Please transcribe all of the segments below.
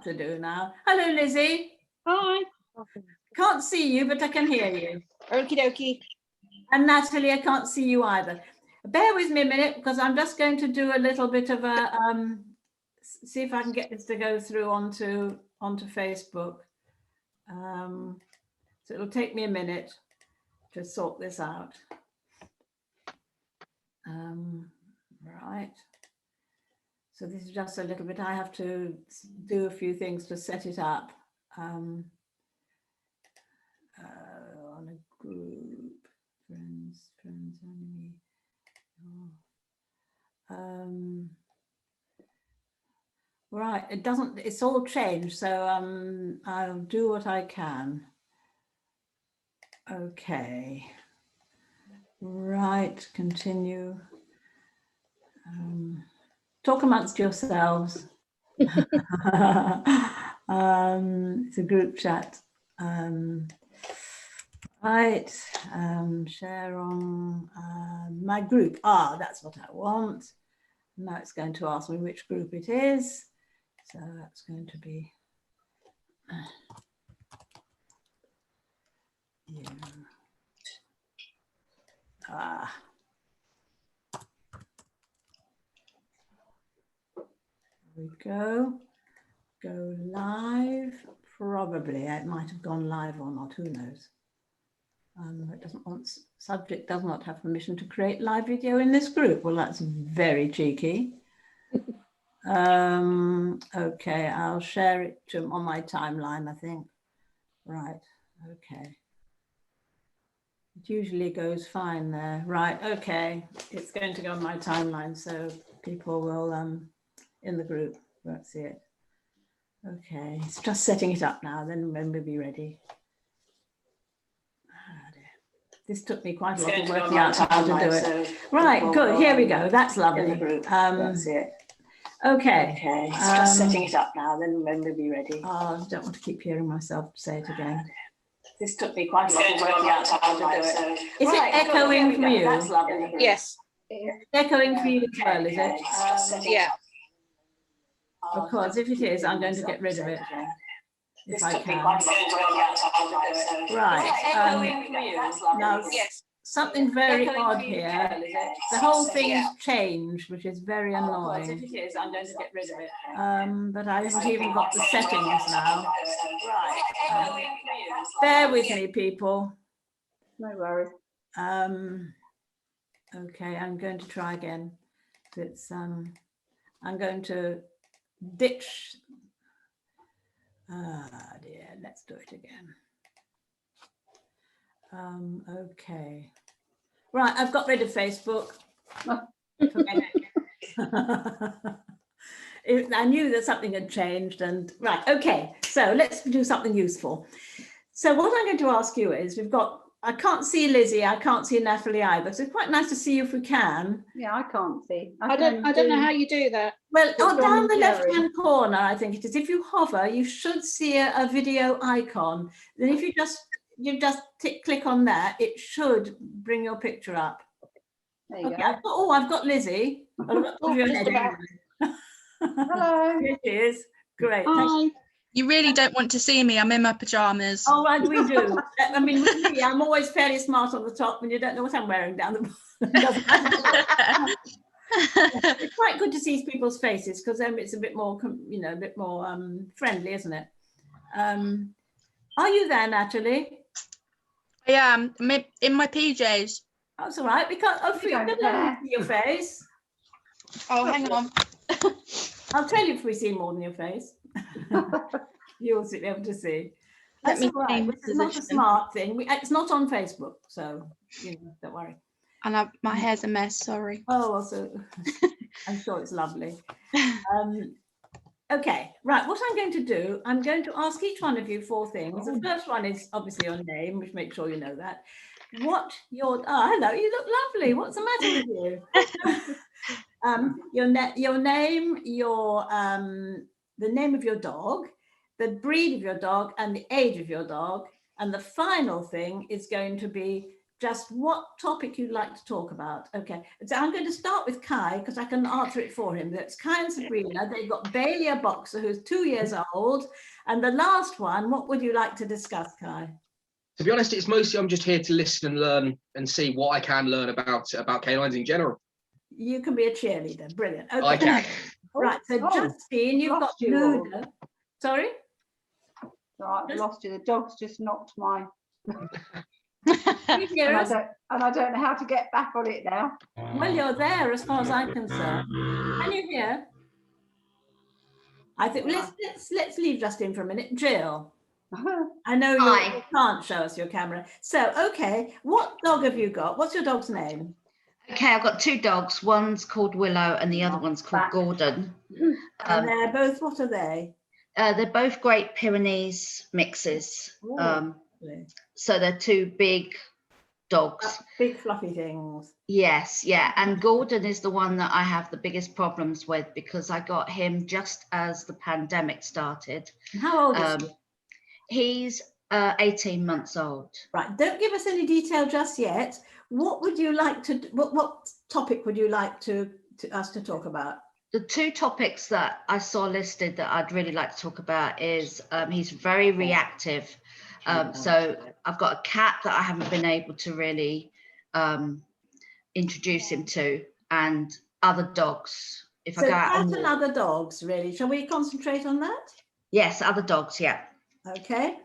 to do now. Hello, Lizzie. Hi. Can't see you, but I can hear you. Okie dokie. And Natalie, I can't see you either. Bear with me a minute because I'm just going to do a little bit of a see if I can get this to go through onto Facebook. So it'll take me a minute to sort this out. Right. So this is just a little bit. I have to do a few things to set it up. On a group, friends, enemy. Right, it doesn't, it's all changed, so I'll do what I can. Okay. Right, continue. Talk amongst yourselves. It's a group chat. Right, share on my group. Ah, that's what I want. Now it's going to ask me which group it is. So that's going to be you. Ah. There we go. Go live. Probably it might have gone live or not. Who knows? It doesn't want, subject does not have permission to create live video in this group. Well, that's very cheeky. Okay, I'll share it on my timeline, I think. Right, okay. It usually goes fine there. Right, okay. It's going to go on my timeline, so people will, in the group, won't see it. Okay, it's just setting it up now, then when we'll be ready. This took me quite a lot of working out how to do it. Right, good, here we go. That's lovely. That's it. Okay. Okay, it's just setting it up now, then when we'll be ready. Oh, I don't want to keep hearing myself say it again. This took me quite a lot of working out how to do it. Is it echoing from you? That's lovely. Yes. Echoing for you as well, is it? Yeah. Of course, if it is, I'm going to get rid of it. If I can. Right. Now, something very odd here. The whole thing's changed, which is very annoying. If it is, I'm going to get rid of it. But I haven't even got the settings now. Right. Bear with me, people. No worries. Okay, I'm going to try again. It's I'm going to ditch. Ah dear, let's do it again. Okay. Right, I've got rid of Facebook. I knew that something had changed and right, okay, so let's do something useful. So what I'm going to ask you is, we've got, I can't see Lizzie, I can't see Natalie either, so it's quite nice to see you if we can. Yeah, I can't see. I don't know how you do that. Well, down the left-hand corner, I think it is. If you hover, you should see a video icon. Then if you just click on that, it should bring your picture up. There you Okay. go. I've got Lizzie. Hello. Here she is. Great. Hi. You really don't want to see me. I'm in my pajamas. Oh, right, we do. I mean, with me, I'm always fairly smart on the top when you don't know what I'm wearing down the bottom. It's quite good to see people's faces because then it's a bit more, you know, a bit more friendly, isn't it? Are you there, Natalie? I am in my PJs. That's all right. We can't. Oh, we don't see your face. Oh, hang on. I'll tell you if we see more than your face. You'll be able to see. That's all right. It's not a smart thing. It's not on Facebook, so you know, don't worry. And my hair's a mess. Sorry. Oh, also, I'm sure it's lovely. Okay, right. What I'm going to do, I'm going to ask each one of you 4 things. The first one is obviously your name, which make sure you know that. What your hello, you look lovely. What's the matter with you? Your name, the name of your dog, the breed of your dog, and the age of your dog. And the final thing is going to be just what topic you'd like to talk about. Okay, so I'm going to start with Kai because I can answer it for him. That's Kai and Sabrina. They've got Bailey, a boxer who's 2 years old. And the last one, what would you like to discuss, Kai? To be honest, it's mostly I'm just here to listen and learn and see what I can learn about canines in general. You can be a cheerleader. Brilliant. Okay. I can. Right, so Oh, Justine, you've got lost you all. Luda. Sorry? Right, I've lost you. The dog's just knocked my. Can you hear And us? I don't know how to get back on it now. Well, you're there as far as I'm concerned. Can you hear? I think let's leave Justine for a minute. Jill, I know you Hi. can't show us your camera. So, okay, what dog have you got? What's your dog's name? Okay, I've got 2 dogs. One's called Willow and the other one's called Back. Gordon. And they're both, what are they? They're both Great Pyrenees mixes. Ooh. Lovely. So they're 2 big dogs. Big fluffy things. Yes, yeah. And Gordon is the one that I have the biggest problems with because I got him just as the pandemic started. How old is he? He's 18 months old. Right, don't give us any detail just yet. What would you like to, what topic would you like to us to talk about? The 2 topics that I saw listed that I'd really like to talk about is he's very reactive. So I've got a cat that I haven't been able to really introduce him to, and other dogs. If So I go out cat on and walk. other dogs, really. Shall we concentrate on that? Yes, other dogs, yeah. Okay,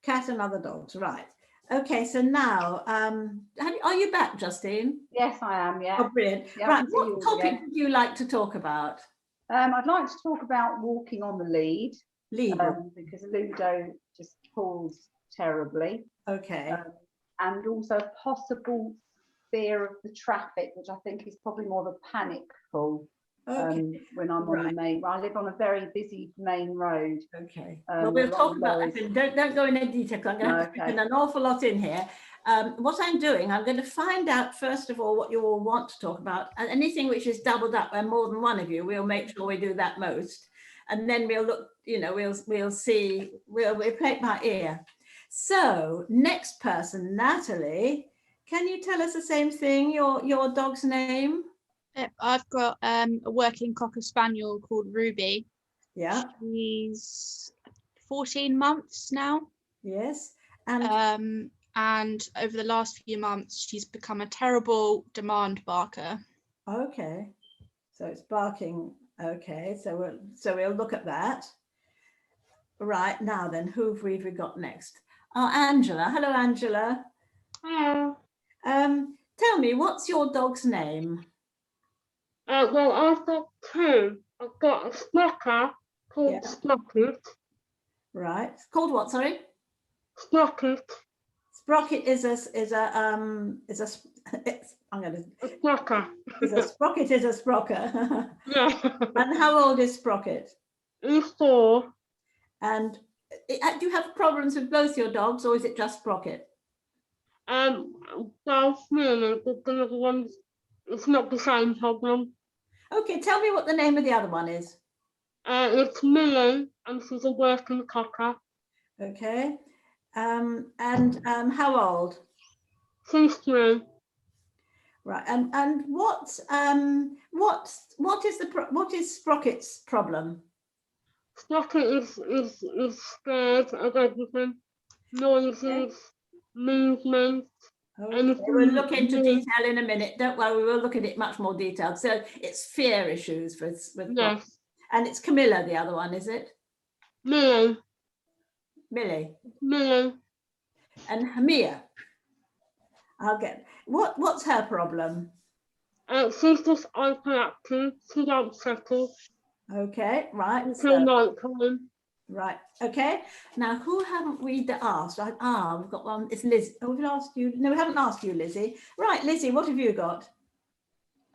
cat and other dogs, right. Okay, so now, are you back, Justine? Yes, I am. Yeah. Oh, brilliant. Yeah, I Right, can see you what all topic again. would you like to talk about? I'd like to talk about walking on the lead Lead. because Ludo just pulls terribly, Okay, and also possible fear of the traffic, which I think is probably more the panic pull. okay, When I'm on the main. I live on a very busy main road. okay. a Well, we'll lot talk of about lorries. that. Don't go into detail because I'm going to have to Okay. put an awful lot in here. What I'm doing, I'm going to find out first of all what you all want to talk about, and anything which is doubled up where more than one of you, we'll make sure we do that most, and then we'll look. You know, we'll see. We'll play it by ear. So next person, Natalie, can you tell us the same thing? Your dog's name? Yep, I've got a working Cocker Spaniel called Ruby. Yeah. She's 14 months now. Yes. And And over the last few months, she's become a terrible demand barker. okay, so it's barking. Okay, so we'll look at that. Right, now then, who have we got next? Oh, Angela. Hello, Angela. Hello. Tell me, what's your dog's name? Well, I've got 2. I've got a smocker called Yeah. Sprocket. Right, it's called what? Sorry, Sprocket. Sprocket is a I'm gonna A smocker. is a Sprocket is a sprocker. Yeah. And how old is Sprocket? He's 4. And do you have problems with both your dogs, or is it just Sprocket? Both really, but the other one's, it's not the same problem. Okay, tell me what the name of the other one is. It's Millie, and she's a working cocker. Okay, and how old? She's 3. Right, and what is Sprocket's problem? Sprocket is scared of everything. Noises, movement. Okay, Anything we'll look into new. detail in a minute. Don't worry, we will look at it much more detailed. So it's fear issues with Sprocket. Yes. And it's Camilla, the other one, is it? Millie. Millie Millie. and Hamia. I'll get what's her problem? She's just hyperactive. She don't settle Okay, right. until So, night time. right. Okay. Now, who haven't we asked? We've got one. It's Liz. Oh, we've asked you. No, we haven't asked you, Lizzie. Right, Lizzie, what have you got?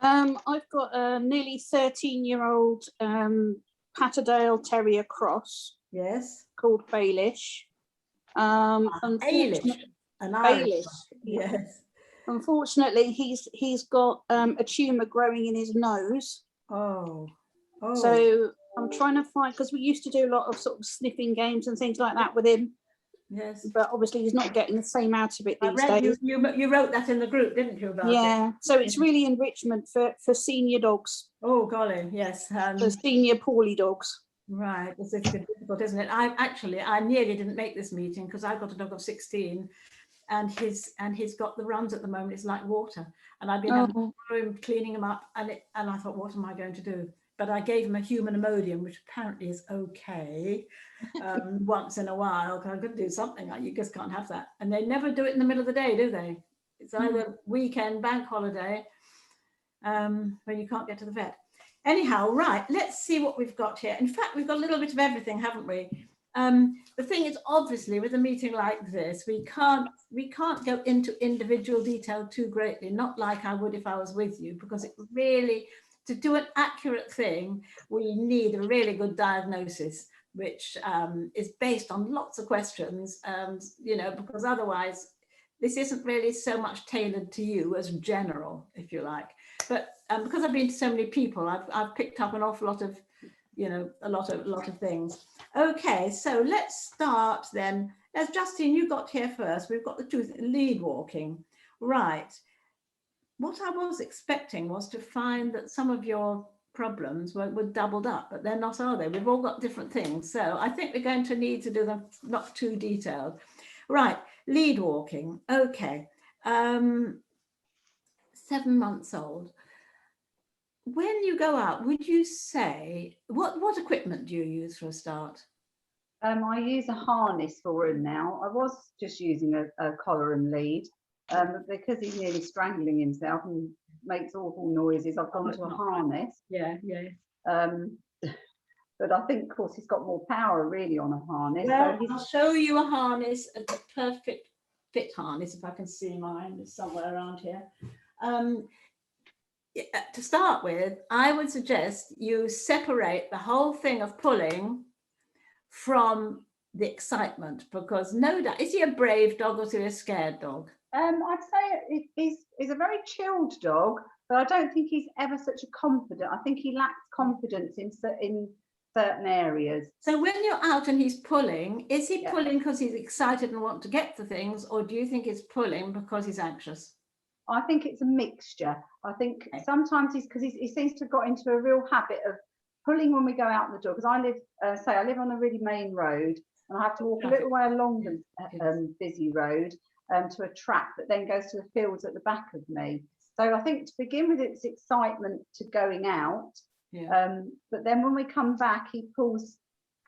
I've got a nearly 13-year-old Patterdale Terrier Cross Yes. called Baelish. Ailish. An Irish. Baelish. Yes. Unfortunately, he's got a tumour growing in his nose. Oh. Oh. So I'm trying to find, because we used to do a lot of sort of sniffing games and things like that with him. Yes. but obviously he's not getting the same out of it I these read days. you wrote that in the group, didn't you, about it? Yeah, so it's really enrichment for senior dogs, Oh, golly, yes. for senior poorly dogs. Right, it's difficult, isn't it? I nearly didn't make this meeting because I've got a dog of 16 and he's got the runs at the moment. It's like water. And I've been having to Oh, throw him, cleaning him up, and I thought, what am I going to do? But I gave him a human Imodium, which apparently is okay once in a while, because I could do something. You just can't have that. And they never do it in the middle of the day, do they? It's either weekend, bank holiday, when you can't get to the vet. Anyhow, right, let's see what we've got here. In fact, we've got a little bit of everything, haven't we? The thing is, obviously, with a meeting like this, we can't go into individual detail too greatly, not like I would if I was with you, because it really, to do an accurate thing, we need a really good diagnosis, which is based on lots of questions, you know, because otherwise this isn't really so much tailored to you as general, if you like. But because I've been to so many people, I've picked up an awful lot of, you know, a lot of things. Okay, so let's start then. As Justine, you got here first. We've got the truth, lead walking. Right. What I was expecting was to find that some of your problems were doubled up, but they're not, are they? We've all got different things. So I think we're going to need to do them not too detailed. Right, lead walking. Okay. 7 months old. When you go out, would you say, what equipment do you use for a start? I use a harness for him now. I was just using a collar and lead, because he's nearly strangling himself and makes awful noises. I've gone to a harness. Yeah. But I think, of course, he's got more power really on a harness. Well, So I'll show you a harness, a perfect fit harness, if I can see mine. It's somewhere around here. To start with, I would suggest you separate the whole thing of pulling from the excitement, because no doubt, is he a brave dog or is he a scared dog? I'd say he's a very chilled dog, but I don't think he's ever such a confident. I think he lacks confidence in certain areas. So when you're out and he's pulling, is he Yeah. pulling because he's excited and want to get to things, or do you think he's pulling because he's anxious? I think it's a mixture. I think Okay. sometimes he seems to have got into a real habit of pulling when we go out the door. Because I live on a really main road, and I have to walk a little way along the busy road to a track that then goes to the fields at the back of me. So I think to begin with, it's excitement to going out. Yeah. But then when we come back, he pulls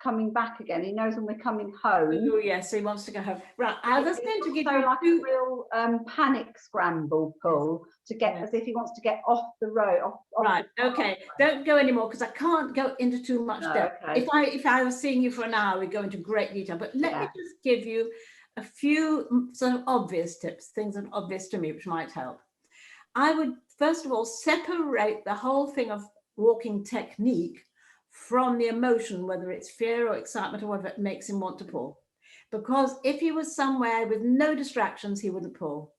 coming back again. He knows when we're coming home. Oh yes, he wants to go home. Right, I was going to give So you like two. a real panic scramble pull to get, Yeah. as if he wants to get off the road. Off Right, the path. okay, don't go anymore because I can't go into too much No, depth. okay. If I was seeing you for an hour, we'd go into great detail, but let me Yeah. just give you a few sort of obvious tips, things that are obvious to me, which might help. I would, first of all, separate the whole thing of walking technique from the emotion, whether it's fear or excitement or whatever makes him want to pull. Because if he was somewhere with no distractions, he wouldn't pull.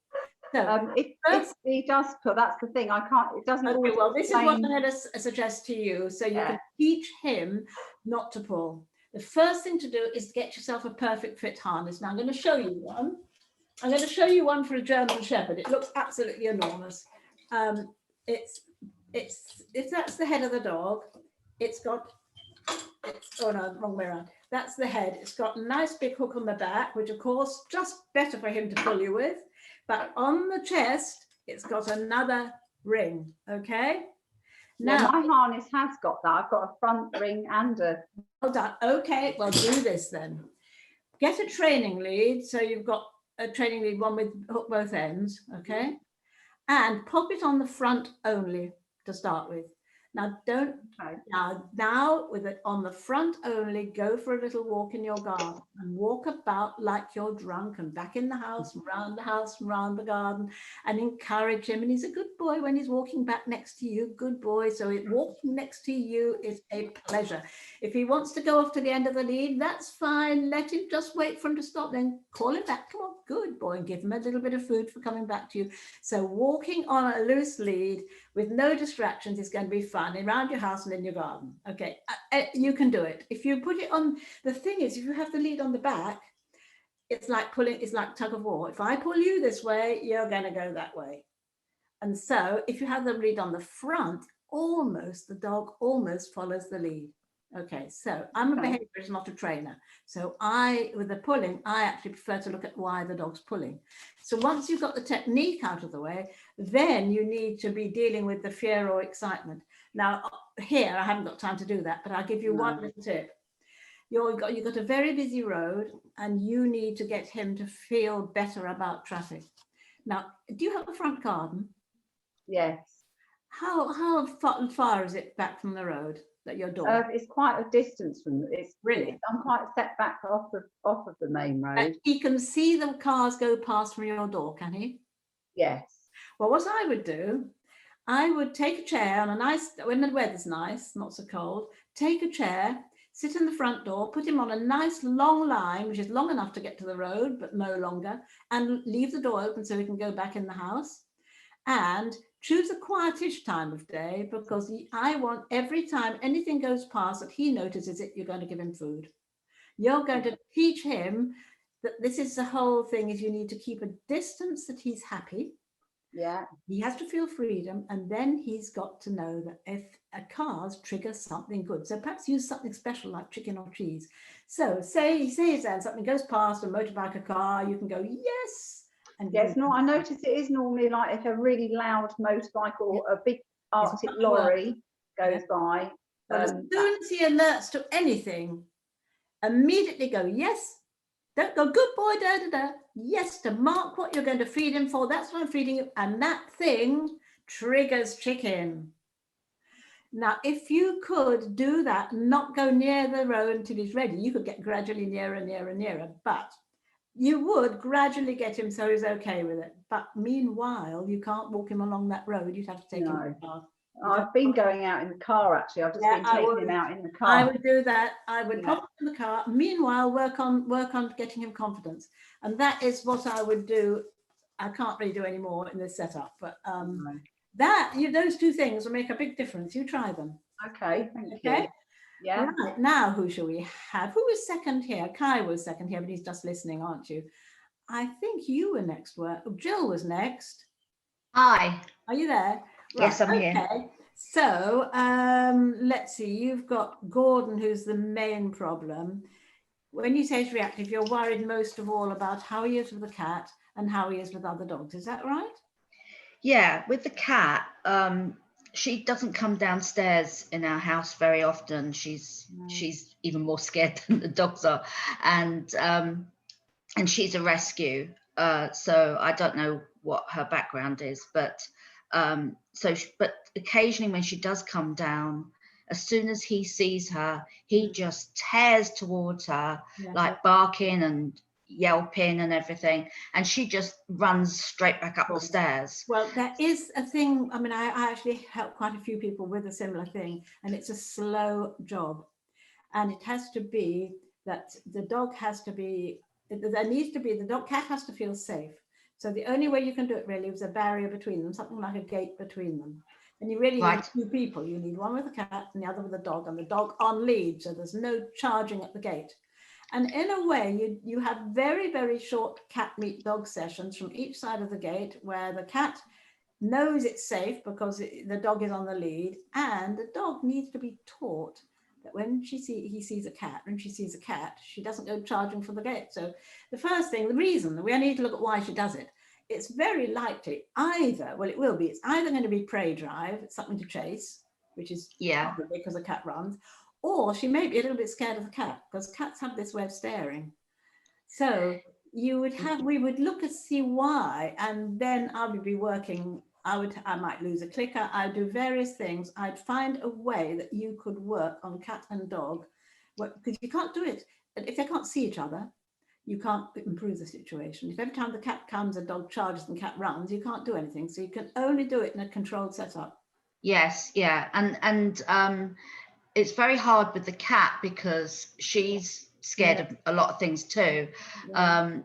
So If he does pull, that's the thing. I can't. It doesn't. okay, always well, this is what I'm explain- going to suggest to you, so you Yeah. can teach him not to pull. The first thing to do is get yourself a perfect fit harness. Now I'm going to show you one. I'm going to show you one for a German Shepherd. It looks absolutely enormous. If that's the head of the dog, oh no, wrong way around. That's the head. It's got a nice big hook on the back, which of course, just better for him to pull you with. But on the chest, it's got another ring, okay? Yeah, Now, my harness has got that. I've got a front ring and a. well done. Okay, well, do this then. Get a training lead. So you've got a training lead, one with hook both ends, okay? And pop it on the front only to start with. Now, don't, Okay. now with it on the front only, go for a little walk in your garden and walk about like you're drunk and back in the house, round the house, round the garden, and encourage him. And he's a good boy when he's walking back next to you, good boy. So walking next to you is a pleasure. If he wants to go off to the end of the lead, that's fine. Let him just wait for him to stop, then call him back. Come on, good boy, and give him a little bit of food for coming back to you. So walking on a loose lead with no distractions is going to be fun around your house and in your garden. Okay, you can do it. If you put it on, the thing is, if you have the lead on the back, it's like pulling, it's like tug of war. If I pull you this way, you're going to go that way. And so if you have the lead on the front, the dog almost follows the lead. Okay, so I'm a Okay. behaviorist, not a trainer. So with the pulling, I actually prefer to look at why the dog's pulling. So once you've got the technique out of the way, then you need to be dealing with the fear or excitement. Now here, I haven't got time to do that, but I'll give you one No. little tip. You've got a very busy road and you need to get him to feel better about traffic. Now, do you have a front garden? Yes. How far is it back from the road that your door? It's quite a distance from it's Really? I'm quite set back off of the main road. He can see the cars go past from your door, can he? Yes. Well, what I would do, I would take a chair on a nice, when the weather's nice, not so cold, take a chair, sit in the front door, put him on a nice long line, which is long enough to get to the road, but no longer, and leave the door open so he can go back in the house. And choose a quietish time of day, because I want every time anything goes past that he notices it, you're going to give him food. You're going to teach him that this is the whole thing, is you need to keep a distance that he's happy. Yeah. He has to feel freedom, and then he's got to know that if a cars trigger something good, so perhaps use something special like chicken or cheese. So say something goes past, a motorbike, a car, you can go yes. And Yeah, it's not. I notice it is normally like if a really loud motorbike or a big Arctic much worse. lorry goes by. But as soon as he alerts to anything, immediately go yes. Don't go good boy, da da da. Yes, to mark what you're going to feed him for. That's what I'm feeding you, and that thing triggers chicken. Now, if you could do that, not go near the road until he's ready, you could get gradually nearer and nearer and nearer, but you would gradually get him so he's okay with it. But meanwhile, you can't walk him along that road. You'd have to take him in the car. I've been going out in the car actually. I've just been taking him out in the car. I would do that. I would Yeah. pop him in the car. Meanwhile, work on getting him confidence, and that is what I would do. I can't really do any more in this setup, but those two things will make a big difference. You try them. Okay, thank Okay. you. Yeah. Right, now, who shall we have? Who was second here? Kai was second here, but he's just listening, aren't you? I think you were next. Jill was next. Hi. Are you there? Yes, I'm here. Okay. So let's see. You've got Gordon, who's the main problem. When you say he's reactive, you're worried most of all about how he is with the cat and how he is with other dogs. Is that right? Yeah, with the cat, she doesn't come downstairs in our house very often. She's even more scared than the dogs are, and she's a rescue. So I don't know what her background is, but but occasionally when she does come down, as soon as he sees her, he just tears towards her, like barking and yelping and everything, and she just runs straight back up the stairs. Well, there is a thing. I mean, I actually help quite a few people with a similar thing, and it's a slow job, and it has to be that the dog has to be, there needs to be, the cat has to feel safe. So the only way you can do it really is a barrier between them, something like a gate between them. And you really need two people. You need one with a cat and the other with a dog, and the dog on lead, so there's no charging at the gate. And in a way, you have very, very short cat meet dog sessions from each side of the gate, where the cat knows it's safe because the dog is on the lead, and the dog needs to be taught that when he sees a cat, she doesn't go charging for the gate. So the first thing, the reason, we need to look at why she does it. It's very likely it's either going to be prey drive, it's something to chase, which is probably because the cat runs, or she may be a little bit scared of the cat, because cats have this way of staring. So we would look and see why, and then I would be working. I might lose a clicker. I'd do various things. I'd find a way that you could work on cat and dog, because you can't do it if they can't see each other. You can't improve the situation. If every time the cat comes, a dog charges and cat runs, you can't do anything. So you can only do it in a controlled setup. Yes, yeah, and it's very hard with the cat because she's scared of a lot of things too.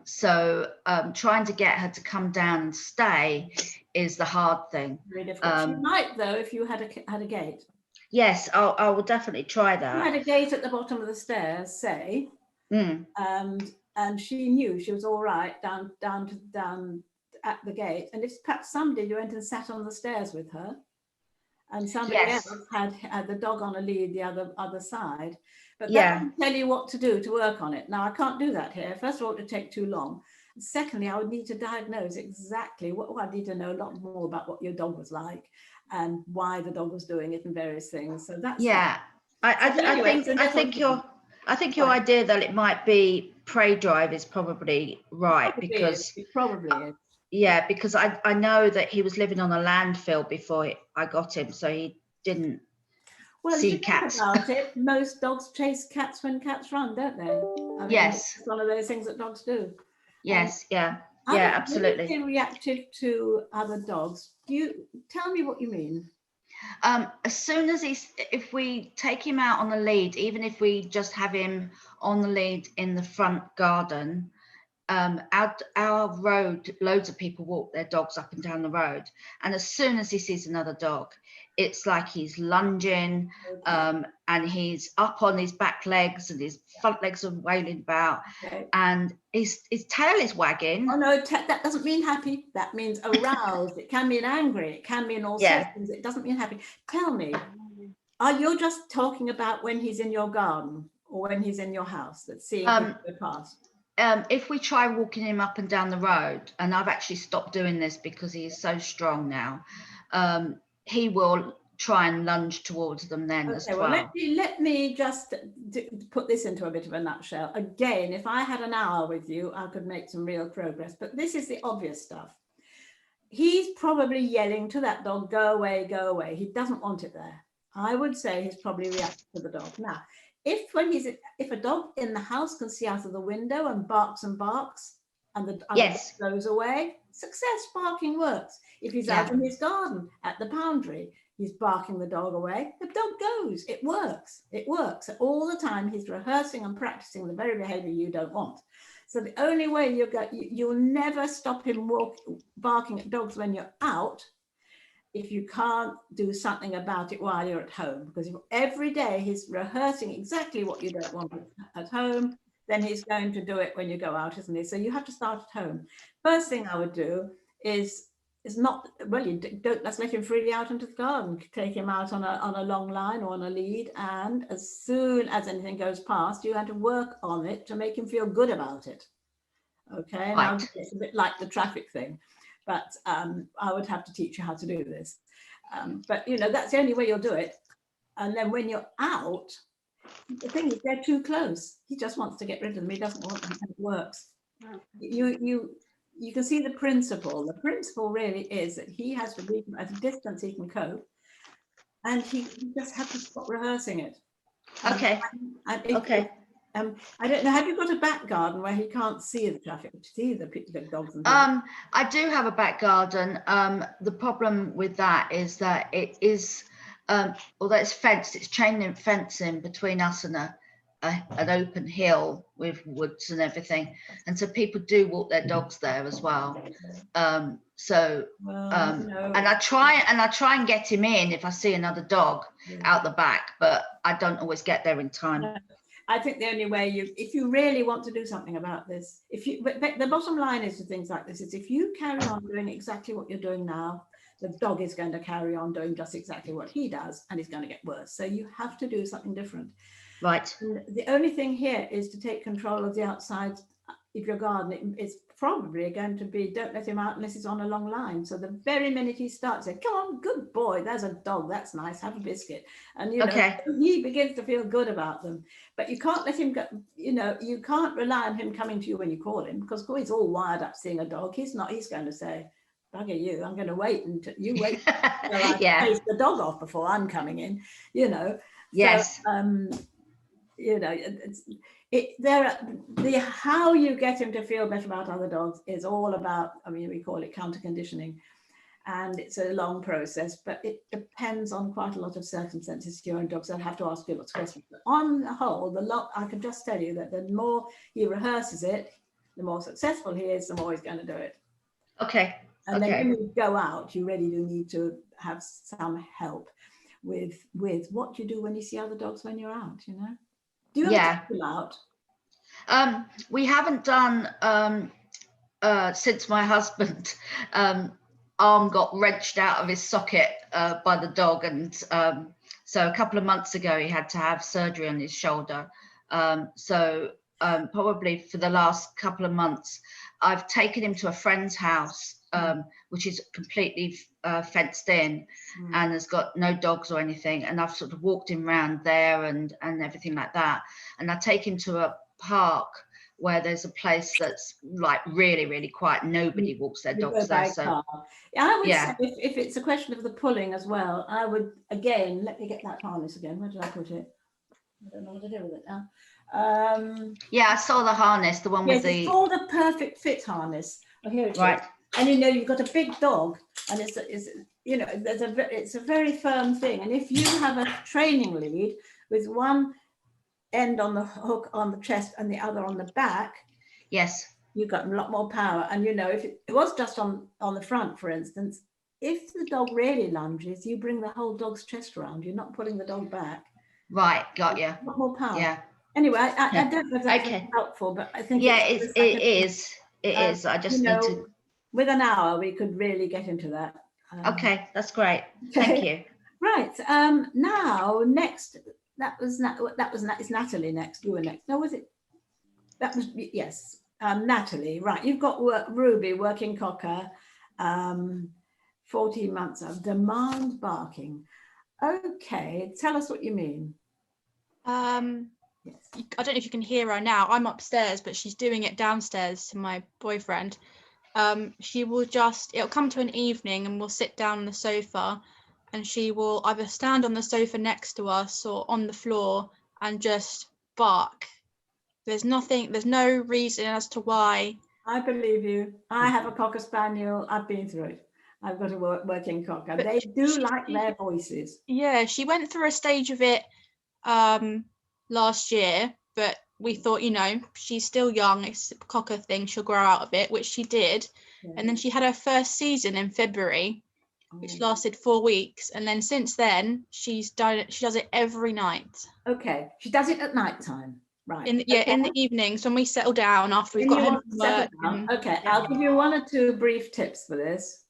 So trying to get her to come down and stay is the hard thing. Very difficult. She might, though, if you had a gate. Yes, I will definitely try that. You had a gate at the bottom of the stairs, say, and and she knew she was all right down at the gate. And if perhaps somebody went and sat on the stairs with her, and somebody Yes. else had the dog on a lead the other side, but that Yeah. would tell you what to do to work on it. Now I can't do that here. First of all, it would take too long. Secondly, I would need to diagnose exactly what I need to know a lot more about what your dog was like and why the dog was doing it and various things. So that's Yeah. I think your Right. idea that it might be prey drive is probably right, because it probably is. yeah, because I know that he was living on a landfill before I got him, so he didn't Well, if see you think cats. about it, most dogs chase cats when cats run, don't they? I mean, Yes. it's one of those things that dogs do. Yes, yeah, When absolutely. you say reactive to other dogs, do you tell me what you mean? As soon as if we take him out on the lead, even if we just have him on the lead in the front garden, our road, loads of people walk their dogs up and down the road, and as soon as he sees another dog, it's like he's lunging, and he's up on his back legs and his front legs are wailing about, Okay. and his tail is wagging. Oh no, that doesn't mean happy. That means aroused. It can mean angry. It can mean all sorts Yeah. of things. It doesn't mean happy. Tell me, are you just talking about when he's in your garden or when he's in your house that's seeing people go past? If we try walking him up and down the road, and I've actually stopped doing this because he is so strong now, he will try and lunge towards them then as well. Well, let me just put this into a bit of a nutshell. Again, if I had an hour with you, I could make some real progress, but this is the obvious stuff. He's probably yelling to that dog, go away, go away. He doesn't want it there. I would say he's probably reacting to the dog. Now, if a dog in the house can see out of the window and barks, and the other dog goes away, success. Barking works. If he's out in his garden at the boundary, he's barking the dog away, the dog goes. It works. It works. All the time he's rehearsing and practicing the very behavior you don't want. So the only way you'll never stop him barking at dogs when you're out if you can't do something about it while you're at home. Because if every day he's rehearsing exactly what you don't want at home, then he's going to do it when you go out, isn't he? So you have to start at home. First thing I would do is not, well, you don't, let's let him freely out into the garden, take him out on a long line or on a lead, and as soon as anything goes past, you have to work on it to make him feel good about it. Okay, now it's a bit like the traffic thing, but I would have to teach you how to do this. But you know, that's the only way you'll do it. And then when you're out, the thing is they're too close. He just wants to get rid of them. He doesn't want them, and it works. You can see the principle. The principle really is that he has to be at a distance he can cope, and he just has to stop rehearsing it. Okay. I don't know. Have you got a back garden where he can't see the traffic, see the dogs? And I do have a back garden. The problem with that is that it is, although it's fenced, it's chain link fencing between us and an open hill with woods and everything, and so people do walk their dogs there as well. And I try and get him in if I see another dog out the back, but I don't always get there in time. I think the only way if you really want to do something about this, but the bottom line is to things like this is if you carry on doing exactly what you're doing now, the dog is going to carry on doing just exactly what he does, and he's going to get worse. So you have to do something different. Right. And the only thing here is to take control of the outside of your garden. It's probably going to be, don't let him out unless he's on a long line. So the very minute he starts saying, come on, good boy, there's a dog, that's nice, have a biscuit. And, you know, he begins to feel good about them. But you can't let him go, you know, you can't rely on him coming to you when you call him, because he's all wired up seeing a dog. He's going to say, bugger you, I'm going to wait until you wait until I chase the dog off before I'm coming in, you know. Yes. So, you know, how you get him to feel better about other dogs is all about, I mean, we call it counter conditioning, and it's a long process, but it depends on quite a lot of circumstances to your own dogs. I'd have to ask you lots of questions. But on the whole, I can just tell you that the more he rehearses it, the more successful he is, the more he's going to do it. Okay. And then when you go out, you really do need to have some help with what you do when you see other dogs when you're out, you know. Do you ever take them out? We haven't done since my husband arm got wrenched out of his socket by the dog, and so a couple of months ago he had to have surgery on his shoulder. Probably for the last couple of months, I've taken him to a friend's house, which is completely fenced in and has got no dogs or anything. And I've sort of walked him around there and everything like that. And I take him to a park where there's a place that's like really, really quiet. Nobody walks their You go dogs there. by So car. Yeah, I would Yeah. say if it's a question of the pulling as well, I would, again, let me get that harness again. Where did I put it? I don't know what to do with it now. yeah, I saw the harness, the one Yes, with it's the called a perfect fit harness. Oh, here it is. right. And you know, you've got a big dog, and it's you know, it's a very firm thing. And if you have a training lead with one end on the hook on the chest and the other on the back, Yes. you've got a lot more power. And you know, if it was just on the front, for instance, if the dog really lunges, you bring the whole dog's chest around. You're not pulling the dog back. Right. Got you. A lot more power. Yeah. Anyway, I don't know if that's Okay. helpful, but I think Yeah, it's it is. It Um, is. I just you need know, to. with an hour, we could really get into that. Okay, that's great. Thank you. Right. Now, next, it's Natalie next. You were next. No, was it? That was, yes. Natalie, right. You've got Ruby, working cocker, 14 months of demand barking. Okay, tell us what you mean. Yes. I don't know if you can hear her now. I'm upstairs, but she's doing it downstairs to my boyfriend. She will it'll come to an evening and we'll sit down on the sofa and she will either stand on the sofa next to us or on the floor and just bark. There's no reason as to why. I believe you. I have a Cocker Spaniel. I've been through it. I've got a working cocker. But They do she- like their voices. Yeah, she went through a stage of it last year, but we thought, you know, she's still young, it's a cocker thing, she'll grow out of it, which she did. Yeah. And then she had her first season in February, which Oh. lasted 4 weeks, and then since then she does it every night Okay, she does it at night time, right? in the evenings when we settle down after we've When got you home want to from settle work. down. and- Okay, I'll give you 1 or 2 brief tips for this.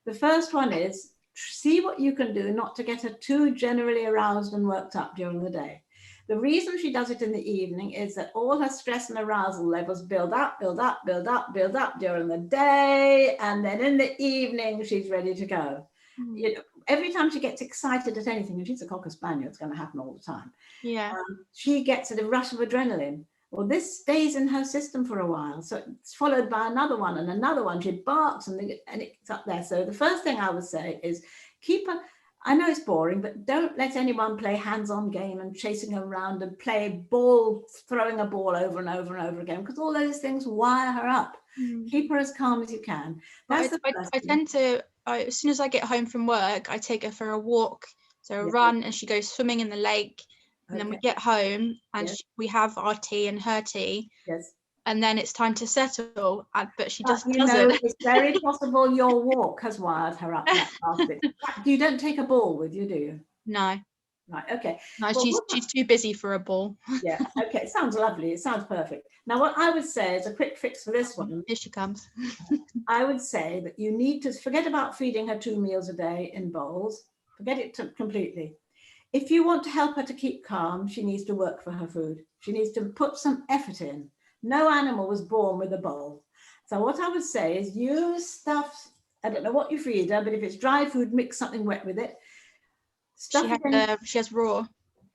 The first one is see what you can do not to get her too generally aroused and worked up during the day. The reason she does it in the evening is that all her stress and arousal levels build up during the day, and then in the evening she's ready to go. You know, every time she gets excited at anything, and she's a Cocker Spaniel, it's going to happen all the time. Yeah. She gets a rush of adrenaline. Well, this stays in her system for a while. So it's followed by another one and another one. She barks and it's up there. So the first thing I would say is keep her, I know it's boring, but don't let anyone play hands-on game and chasing her around and play ball, throwing a ball over and over and over again, because all those things wire her up. Keep her as calm as you can. That's the first I thing. tend to, as soon as I get home from work, I take her for a walk, so a Yeah. run, and she goes swimming in the lake. And then we Okay, get home and Yes. we have our tea and her tea, yes. and then it's time to settle. But she just You doesn't. know, it's very possible your walk has wired her up that last bit. You don't take a ball with you, do you? No, Right, okay. no, Well, she's too busy for a ball. Yeah, okay, it sounds lovely. It sounds perfect. Now, what I would say is a quick fix for this one. Here she comes. I would say that you need to forget about feeding her 2 meals a day in bowls. Forget it completely. If you want to help her to keep calm, she needs to work for her food. She needs to put some effort in. No animal was born with a bowl. So what I would say is use stuff, I don't know what you feed her, but if it's dry food, mix something wet with it. Stuff it in. She has raw.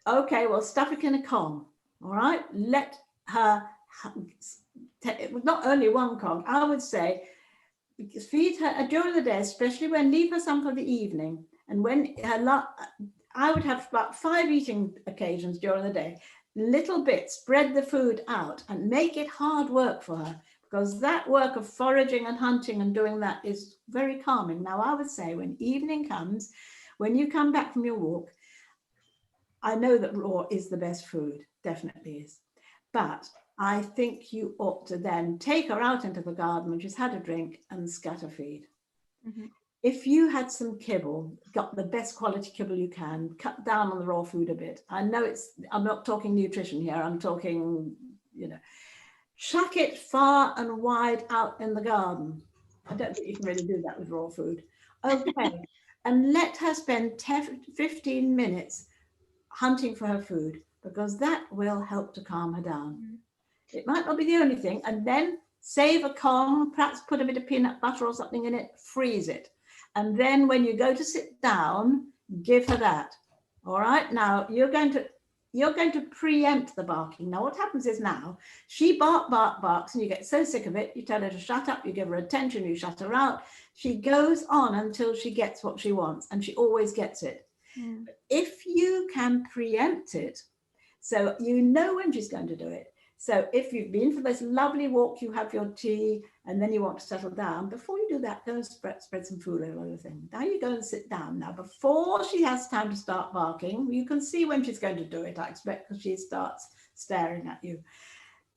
Okay, well, stuff it in a Kong, all right? Let her, not only 1 Kong, I would say, feed her during the day, especially leave her some for the evening. And when I would have about 5 eating occasions during the day, little bits, spread the food out and make it hard work for her, because that work of foraging and hunting and doing that is very calming. Now, I would say when evening comes, when you come back from your walk, I know that raw is the best food, definitely is. But I think you ought to then take her out into the garden when she's had a drink and scatter feed. Mhm. If you had some kibble, got the best quality kibble you can, cut down on the raw food a bit. I know I'm not talking nutrition here, I'm talking, you know, chuck it far and wide out in the garden. I don't think you can really do that with raw food. Okay, and let her spend 15 minutes hunting for her food, because that will help to calm her down. It might not be the only thing. And then save a Kong, perhaps put a bit of peanut butter or something in it, freeze it. And then when you go to sit down, give her that. All right, now you're going to preempt the barking. Now what happens is now she barks and you get so sick of it, you tell her to shut up, you give her attention, you shut her out. She goes on until she gets what she wants, and she always gets it. If you can preempt it, so you know when she's going to do it. So if you've been for this lovely walk, you have your tea, and then you want to settle down, before you do that, go and spread some food over the thing. Now you go and sit down. Now, before she has time to start barking, you can see when she's going to do it, I expect, because she starts staring at you.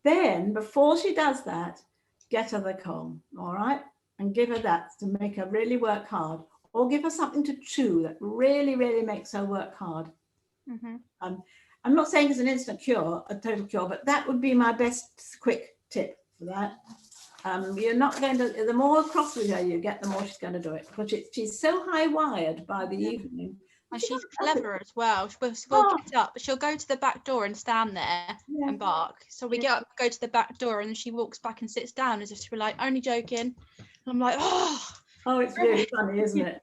Then, before she does that, get her the Kong, all right? And give her that to make her really work hard. Or give her something to chew that really, really makes her work hard. I'm not saying it's an instant cure, a total cure, but that would be my best quick tip for that. You're not going to, the more cross with her you get, the more she's going to do it, because she's so high wired by the evening. And she's clever as well. We'll get up, but she'll go to the back door and stand there and bark. So we get up, go to the back door, and then she walks back and sits down as if she were like, only joking. And I'm like, oh, it's really funny, isn't it?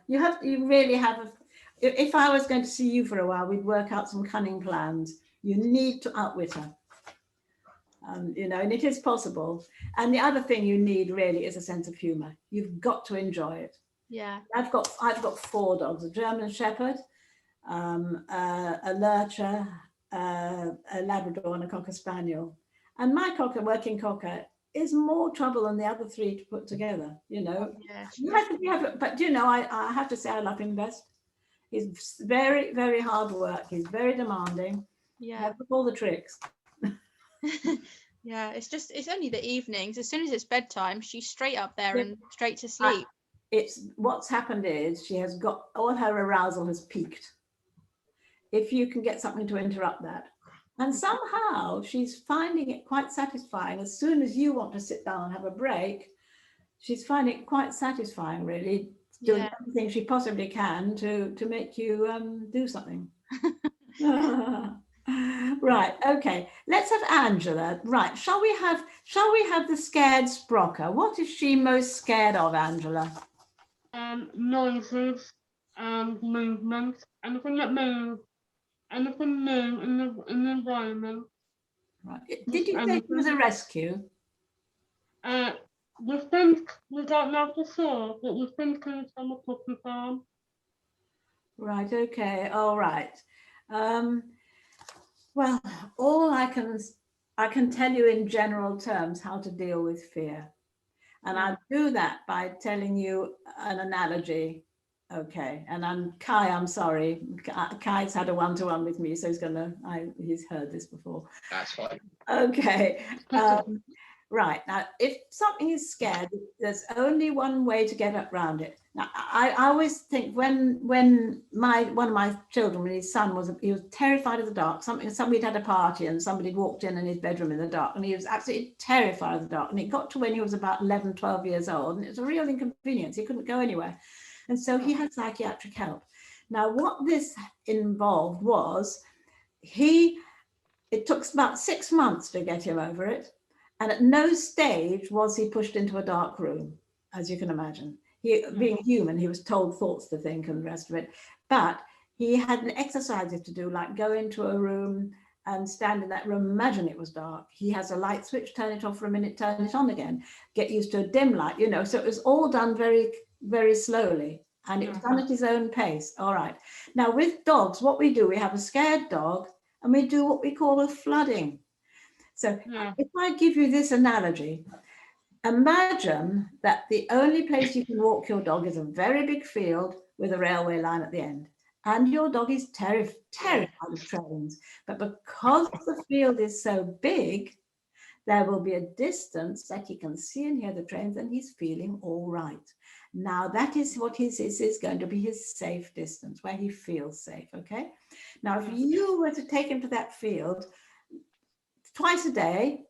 You really have if I was going to see you for a while, we'd work out some cunning plans. You need to outwit her. You know, and it is possible. And the other thing you need really is a sense of humor. You've got to enjoy it. Yeah. I've got 4 dogs: a German Shepherd, a Lurcher, a Labrador, and a Cocker Spaniel. And my working Cocker is more trouble than the other 3 to put together. You know, but you know, I have to say I love him best. He's very, very hard work. He's very demanding. Yeah. All the tricks. Yeah, it's only the evenings. As soon as it's bedtime, she's straight up there and straight to sleep. It's what's happened is she has got all her arousal has peaked. If you can get something to interrupt that. And somehow she's finding it quite satisfying. As soon as you want to sit down and have a break, she's finding it quite satisfying, really, doing everything she possibly can to make you do something. Right, okay, let's have Angela. Right, shall we have the scared Sprocker? What is she most scared of, Angela? Noises and movement, anything that moves, anything new in the environment. Right. Did you say it was a rescue? We think, we don't know for sure, but we think it's from a puppy farm. Right, okay, all right. Well, all I can tell you in general terms how to deal with fear. And I do that by telling you an analogy. Okay, and Kai, I'm sorry. Kai's had a one-to-one with me, so he's heard this before. That's fine. Okay. Right, now, if something is scared, there's only one way to get around it. Now, I always think when one of my children, when his son was terrified of the dark. Somebody had a party and somebody walked in his bedroom in the dark, and he was absolutely terrified of the dark. And it got to when he was about 11, 12 years old, and it was a real inconvenience. He couldn't go anywhere. And so he had psychiatric help. Now, what this involved was it took about 6 months to get him over it. And at no stage was he pushed into a dark room, as you can imagine. Being human, he was told thoughts to think and the rest of it. But he had exercises to do, like go into a room and stand in that room, imagine it was dark. He has a light switch, turn it off for a minute, turn it on again, get used to a dim light, you know. So it was all done very, very slowly. And it was done at his own pace. All right. Now with dogs, what we do, we have a scared dog and we do what we call a flooding. So if I give you this analogy, imagine that the only place you can walk your dog is a very big field with a railway line at the end. And your dog is terrified of trains. But because the field is so big, there will be a distance that he can see and hear the trains, and he's feeling all right. Now that is what is going to be his safe distance, where he feels safe, okay? Now, if you were to take him to that field twice a day,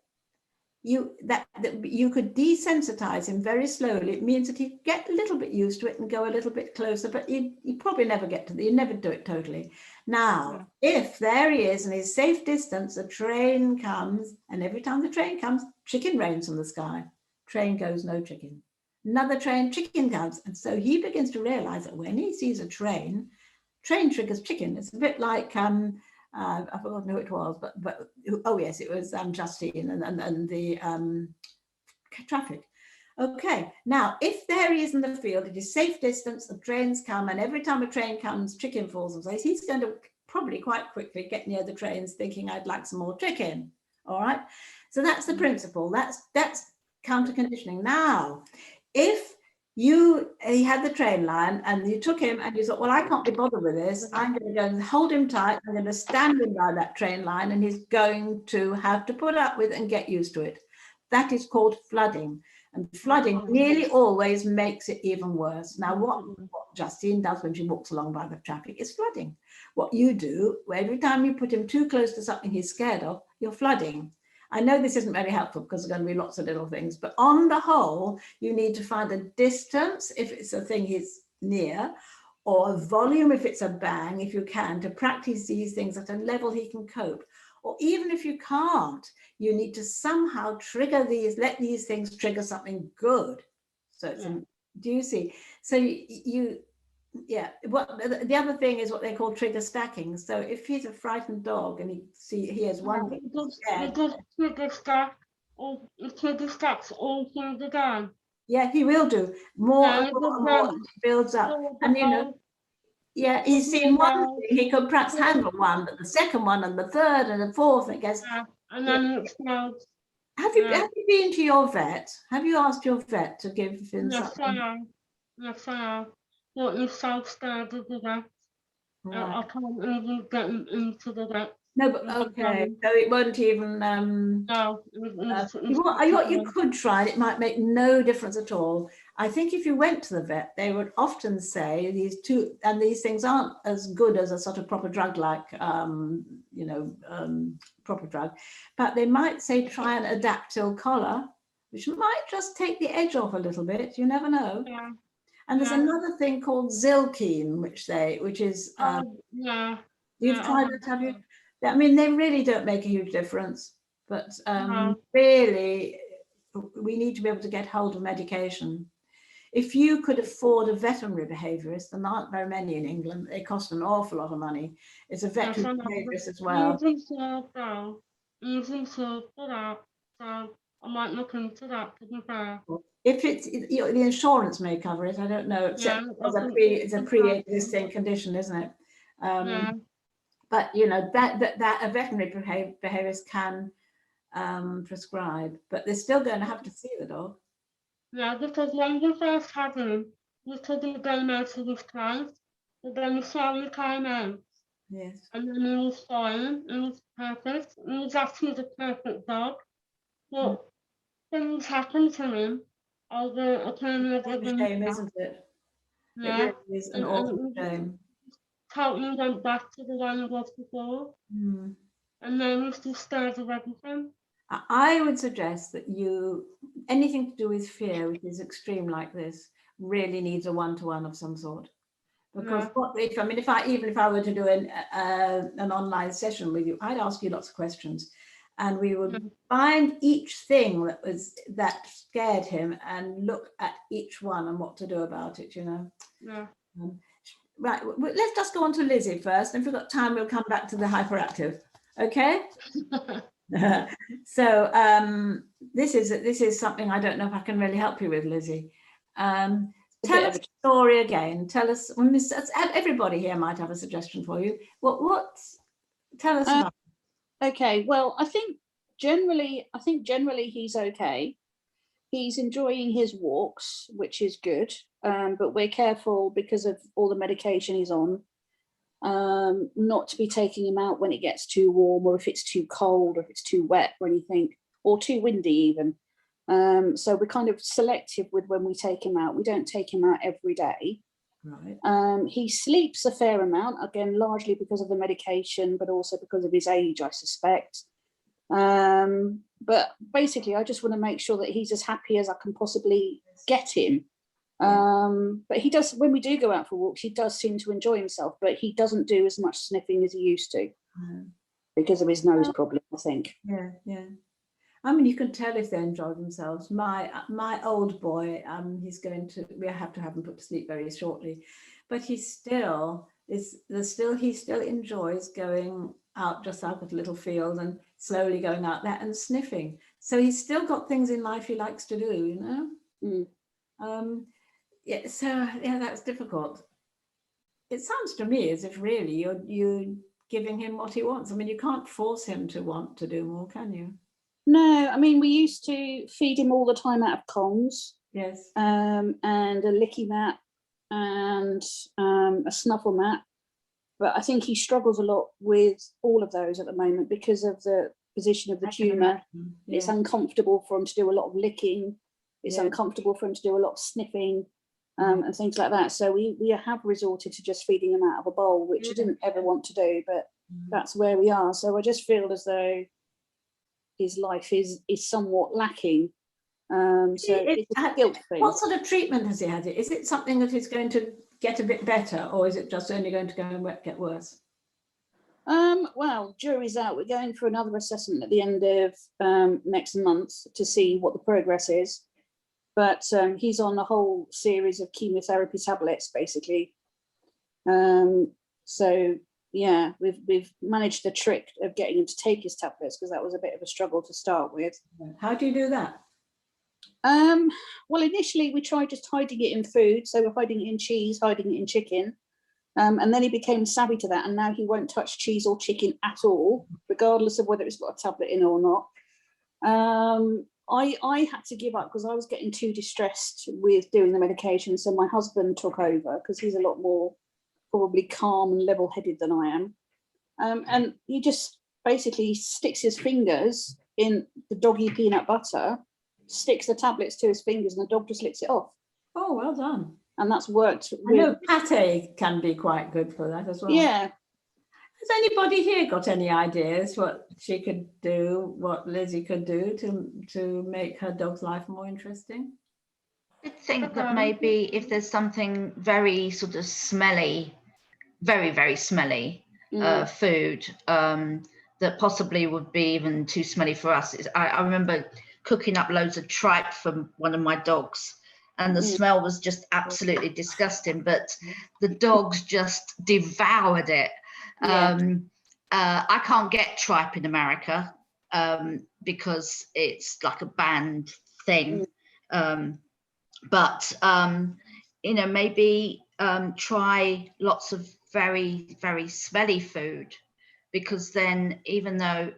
that you could desensitize him very slowly. It means that he'd get a little bit used to it and go a little bit closer, but you probably never get to you never do it totally. Now, if there he is and he's safe distance, a train comes, and every time the train comes, chicken rains from the sky. Train goes, no chicken. Another train, chicken comes. And so he begins to realize that when he sees a train triggers chicken. It's a bit like I forgot who it was, but oh yes, it was Justine and the traffic. Okay, now if there he is in the field, it is safe distance, the trains come, and every time a train comes, chicken falls on place. He's going to probably quite quickly get near the trains thinking, I'd like some more chicken. All right, so that's the principle. That's counter conditioning. Now, if he had the train line and you took him and you thought, well, I can't be bothered with this. I'm going to go and hold him tight. I'm going to stand him by that train line, and he's going to have to put up with and get used to it. That is called flooding. And flooding nearly always makes it even worse. Now, what Justine does when she walks along by the traffic is flooding. What you do, every time you put him too close to something he's scared of, you're flooding. I know this isn't very helpful because there's going to be lots of little things, but on the whole, you need to find a distance if it's a thing he's near, or a volume if it's a bang, if you can, to practice these things at a level he can cope. Or even if you can't, you need to somehow trigger these, let these things trigger something good. So it's, do you see? So the other thing is what they call trigger stacking. So if he's a frightened dog and he has one thing scared, Trigger stacks all through the game. yeah, he will do more and more and more. It builds up, and yeah, he's seen one thing, he could perhaps handle one, but the second one and the third and the fourth, it gets. And then it explodes. Have you been to your vet? Have you asked your vet to give him something? Yes, I have. But he's so scared of the vet. Right. I can't even get him into the vet. No, but okay, so it won't even. No. What you could try, it might make no difference at all. I think if you went to the vet, they would often say these things aren't as good as a sort of proper drug like, proper drug, but they might say try an adaptil collar, which might just take the edge off a little bit. You never know. Yeah. And there's another thing called Zilkine, which is. You've tried it, have you? I mean, they really don't make a huge difference, but really, we need to be able to get hold of medication. If you could afford a veterinary behaviourist, and there aren't very many in England, they cost an awful lot of money. It's a veterinary behaviourist as well. Easy to put out, so I might look into that, to be fair. If it's the insurance may cover it, I don't know, except it's a pre-existing condition, isn't it? But that a veterinary behaviourist can prescribe, but they're still going to have to see the dog. Yeah, because when we first had him, we couldn't get him out of his place, but then he slowly came out. Yes. And then he was fine, he was perfect, he was actually the perfect dog. But things happened to him over a period of a shame, isn't it? Yeah. It really is an awful shame. Totally went back to the way it was before. And then he's just scared of everything. I would suggest that anything to do with fear, which is extreme like this, really needs a one-to-one of some sort. Because if I were to do an online session with you, I'd ask you lots of questions, and we would find each thing that scared him and look at each one and what to do about it. Yeah. Right. Let's just go on to Lizzie first, and if we've got time, we'll come back to the hyperactive. Okay. So this is something I don't know if I can really help you with, Lizzie. Tell us the story again. Tell us. Everybody here might have a suggestion for you. Tell us about. Okay. Well, I think generally he's okay. He's enjoying his walks, which is good. But we're careful because of all the medication he's on. Not to be taking him out when it gets too warm, or if it's too cold, or if it's too wet or anything, or too windy even. So we're kind of selective with when we take him out. We don't take him out every day. Right. He sleeps a fair amount, again, largely because of the medication, but also because of his age, I suspect. but basically I just want to make sure that he's as happy as I can possibly get him. But he does, when we do go out for walks, he does seem to enjoy himself, but he doesn't do as much sniffing as he used to because of his nose problem, I think. Yeah. I mean, you can tell if they enjoy themselves. My old boy, we have to have him put to sleep very shortly, but he still enjoys going out just out of a little field and slowly going out there and sniffing. So he's still got things in life he likes to do, you know. That's difficult. It sounds to me as if really you're giving him what he wants. I mean, you can't force him to want to do more, can you? No, I mean, we used to feed him all the time out of Kongs. Yes. And a licky mat and a snuffle mat. But I think he struggles a lot with all of those at the moment because of the position of the tumour. Yeah. It's uncomfortable for him to do a lot of licking. It's uncomfortable for him to do a lot of sniffing and things like that. So we have resorted to just feeding him out of a bowl, which I didn't ever want to do, but that's where we are. So I just feel as though his life is somewhat lacking. So it's a guilt thing. What sort of treatment has he had? Is it something that is going to get a bit better, or is it just only going to go and get worse? Well, jury's out. We're going for another assessment at the end of next month to see what the progress is. But he's on a whole series of chemotherapy tablets, basically. So yeah, we've managed the trick of getting him to take his tablets because that was a bit of a struggle to start with. How do you do that? Well, initially we tried just hiding it in food, so we're hiding it in cheese, hiding it in chicken, and then he became savvy to that, and now he won't touch cheese or chicken at all, regardless of whether it's got a tablet in or not. I had to give up because I was getting too distressed with doing the medication, so my husband took over because he's a lot more probably calm and level-headed than I am, and he just basically sticks his fingers in the doggy peanut butter, sticks the tablets to his fingers, and the dog just licks it off. Oh, well done. And that's worked. I know pate can be quite good for that as well. Yeah. Has anybody here got any ideas what she could do, what Lizzie could do to make her dog's life more interesting? I think that maybe if there's something very sort of smelly, very, very smelly food that possibly would be even too smelly for us. I remember cooking up loads of tripe from one of my dogs, and the smell was just absolutely disgusting, but the dogs just devoured it. I can't get tripe in America because it's like a banned thing. But you know, maybe try lots of very, very smelly food, because then even though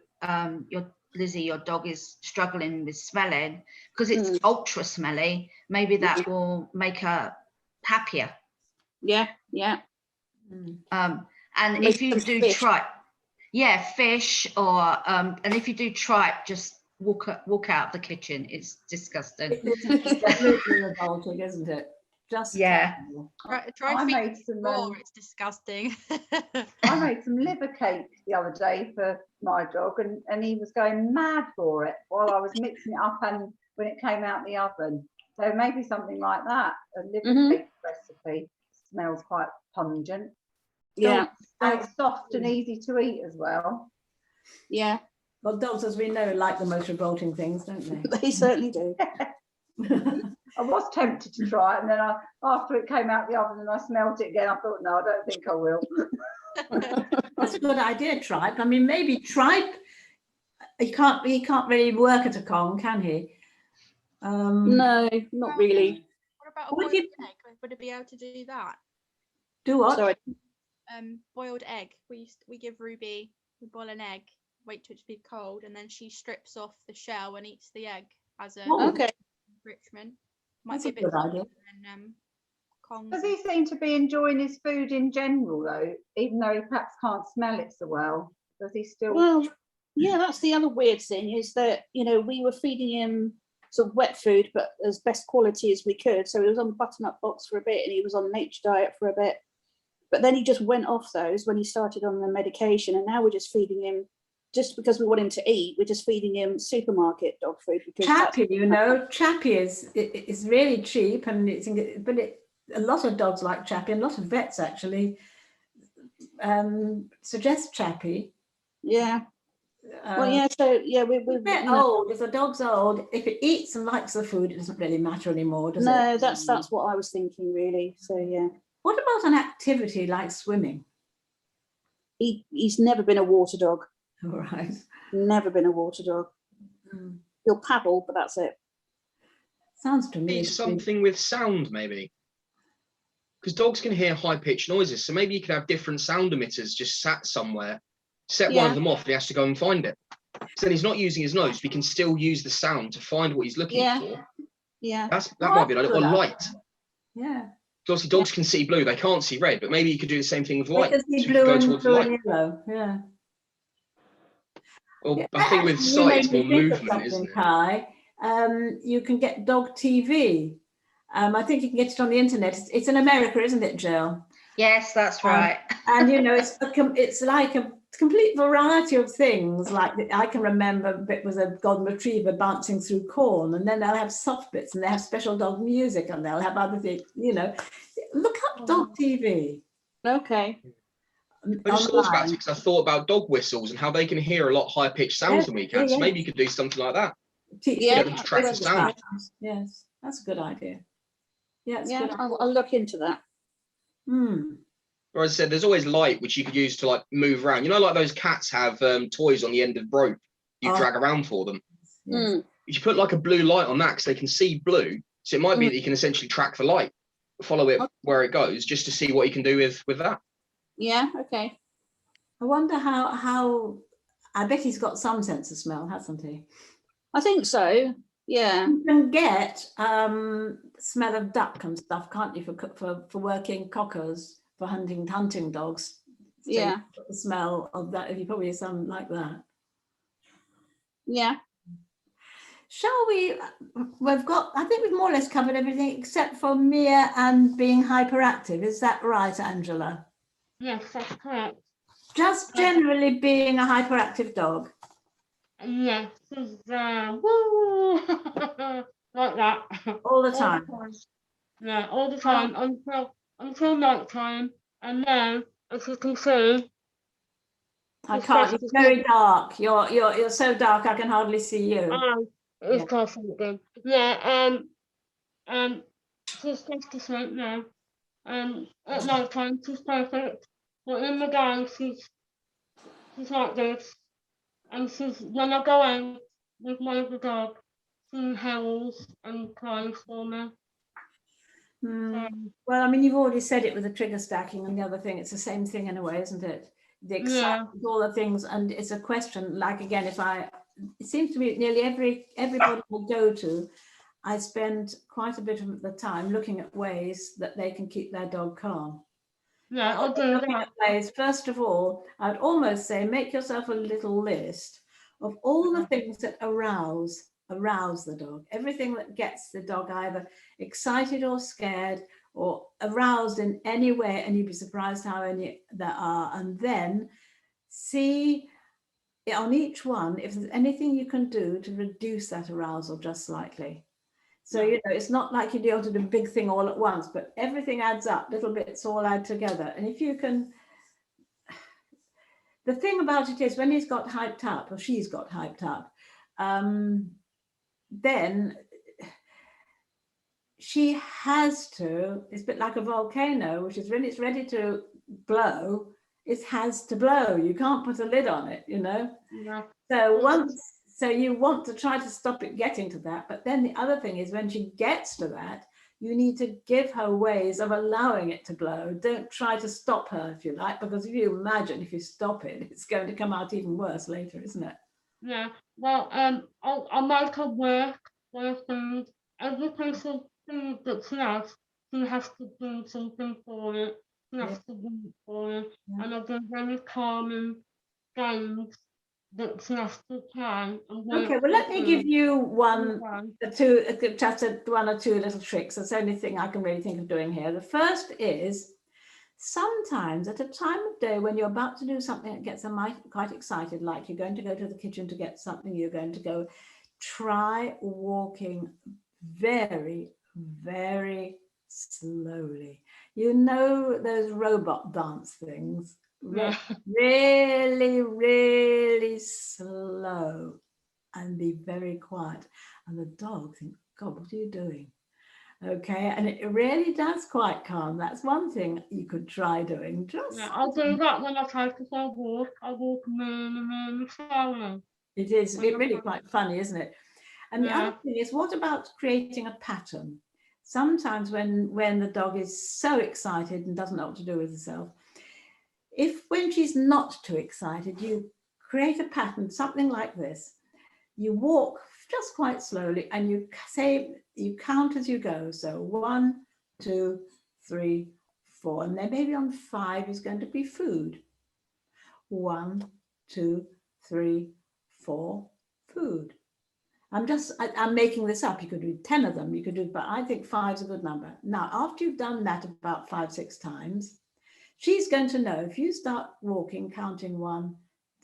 Lizzie, your dog is struggling with smelling because it's ultra smelly, maybe that will make her happier. Yeah. And if you do tripe, fish, or and if you do tripe, just walk out of the kitchen. It's disgusting. It's absolutely revolting, isn't it? Just terrible. Try feeding raw, it's disgusting. I made some liver cake the other day for my dog, and he was going mad for it while I was mixing it up and when it came out the oven. So maybe something like that, a liver cake recipe. Smells quite pungent. Yeah. And it's soft and easy to eat as well. Yeah. Well, dogs, as we know, like the most revolting things, don't they? They certainly do. I was tempted to try it, and then after it came out the oven and I smelled it again, I thought, no, I don't think I will. That's a good idea, tripe. I mean, maybe tripe. He can't really work at a Kong, can he? No, not really. What about a boiled egg? Would it be able to do that? Do what? Sorry. Boiled egg. We give Ruby, we boil an egg, wait till it's be cold, and then she strips off the shell and eats the egg as a enrichment. Might That's be a good idea. Does he seem to be enjoying his food in general, though, even though he perhaps can't smell it so well? Does he still? Well, yeah, that's the other weird thing is that, you know, we were feeding him sort of wet food, but as best quality as we could. So he was on butternut box for a bit, and he was on nature diet for a bit. But then he just went off those when he started on the medication, and now we're just feeding him just because we want him to eat, we're just feeding him supermarket dog food. Because that's- Chappie, you know, Chappie is really cheap, and a lot of dogs like Chappie, and a lot of vets actually suggest Chappie. yeah. Well, yeah. So yeah, we A bit you know, old. If the dog's old, if it eats and likes the food, it doesn't really matter anymore, does it? no, that's what I was thinking really. So yeah, What about an activity like swimming? he's never been a water dog. All right. Never been a water dog. Mm. He'll paddle, but that's it. Sounds to me. Maybe to be- something with sound, maybe. Because dogs can hear high-pitched noises, so maybe you could have different sound emitters just sat somewhere. Set one Yeah. of them off, and he has to go and find it. So then he's not using his nose, but he can still use the sound to find what he's looking Yeah. for. Yeah. That Oh, might be like, that's or good light. Yeah. Obviously, dogs can see blue; they can't see red. But maybe you could do the same thing with light. Because So he you could blue go and towards the blue light. and yellow. Yeah. Well, Yeah, I think with actually, you sight, made it's me more think of movement, isn't something, it? Kai. You can get dog TV. I think you can get it on the internet. It's in America, isn't it, Jill? Yes, that's Um, right. And you know, it's like a complete variety of things. Like I can remember it was a golden retriever bouncing through corn, and then they'll have soft bits, and they have special dog music, and they'll have other things. You know, look up dog TV. Okay. I just thought about it online. because I thought about dog whistles and how they can hear a lot higher pitched sounds Yes, than we can. yeah, So maybe yes. you could do something like that. Teach Yeah, them them to track the whistle sound. sounds. Yes, that's a good idea. Yeah, it's Yeah, good. I'll look into that. Hmm. Or as I said, there's always light which you could use to like move around. You know, like those cats have toys on the end of rope you Oh. drag around for them. Yes. Mm. You put like a blue light on that because they can see blue. So it might be that you can essentially track the light, follow it where it goes, just to see what you can do with that. Yeah. Okay. I wonder how. I bet he's got some sense of smell, hasn't he? I think so. Yeah. You can get smell of duck and stuff, can't you, for working cockers, for hunting dogs? So you Yeah. get the smell of that. You probably some like that. Yeah. Shall we? I think we've more or less covered everything except for Mia and being hyperactive. Is that right, Angela? Yes, that's correct. Just generally being a hyperactive dog. Yes, she's woo, like that. All the All time. Yeah, all the time until night time, and then as you can see, I It's can't. just- It's very dark. You're so dark. I can hardly see you. it's Yeah. possible. Yeah, she's just asleep now. At night time she's perfect, but in the day she's like this, and when I go out with my other dog, she howls and cries for me. Hmm. Um, Well, I mean, you've already said it with the trigger stacking and the other thing. It's the same thing in a way, isn't it? The excitement, all the things, and it's a question. Like again, it seems to me nearly everybody I go to, I spend quite a bit of the time looking at ways that they can keep their dog calm. yeah, I'll do Looking that. at ways, first of all, I'd almost say make yourself a little list of all the things that arouse the dog, everything that gets the dog either excited or scared or aroused in any way, and you'd be surprised how many there are. And then see on each one if there's anything you can do to reduce that arousal just slightly. So, you know, it's not like you'd be able to do a big thing all at once, but everything adds up, little bits all add together. And if you can, the thing about it is when he's got hyped up or she's got hyped up, then she has to, it's a bit like a volcano, which is when it's ready to blow, it has to blow. You can't put a lid on it, you know? Yeah. So you want to try to stop it getting to that. But then the other thing is when she gets to that, you need to give her ways of allowing it to blow. Don't try to stop her, if you like, because if you imagine if you stop it, it's going to come out even worse later, isn't it? Yeah. Well, I'll make her work food. Every piece of food that she has to do something for it. She has to do it for it. Yeah. And I've done very calming games that she has to play. And work Okay, well, let me give you one Okay. one or two little tricks. That's the only thing I can really think of doing here. The first is Sometimes at a time of day when you're about to do something that gets them quite excited, like you're going to go to the kitchen to get something, you're going to go, try walking very, very slowly. You know those robot dance things? Yeah. Really, really slow and be very quiet. And the dog thinks, God, what are you doing? Okay, and it really does quite calm. That's one thing you could try doing. Just Yeah, I'll do that when I take a dog walk. I walk really slowly. it is When I'm really done. quite funny, isn't it? And the Yeah. other thing is, what about creating a pattern? Sometimes when the dog is so excited and doesn't know what to do with herself, if when she's not too excited, you create a pattern, something like this. You walk just quite slowly and you say, you count as you go. So 1, 2, 3, 4, and then maybe on 5 is going to be food. 1, 2, 3, 4, food. I'm making this up. You could do 10 of them. You could do, but I think 5 is a good number. Now, after you've done that about 5, 6 times, she's going to know if you start walking, counting 1,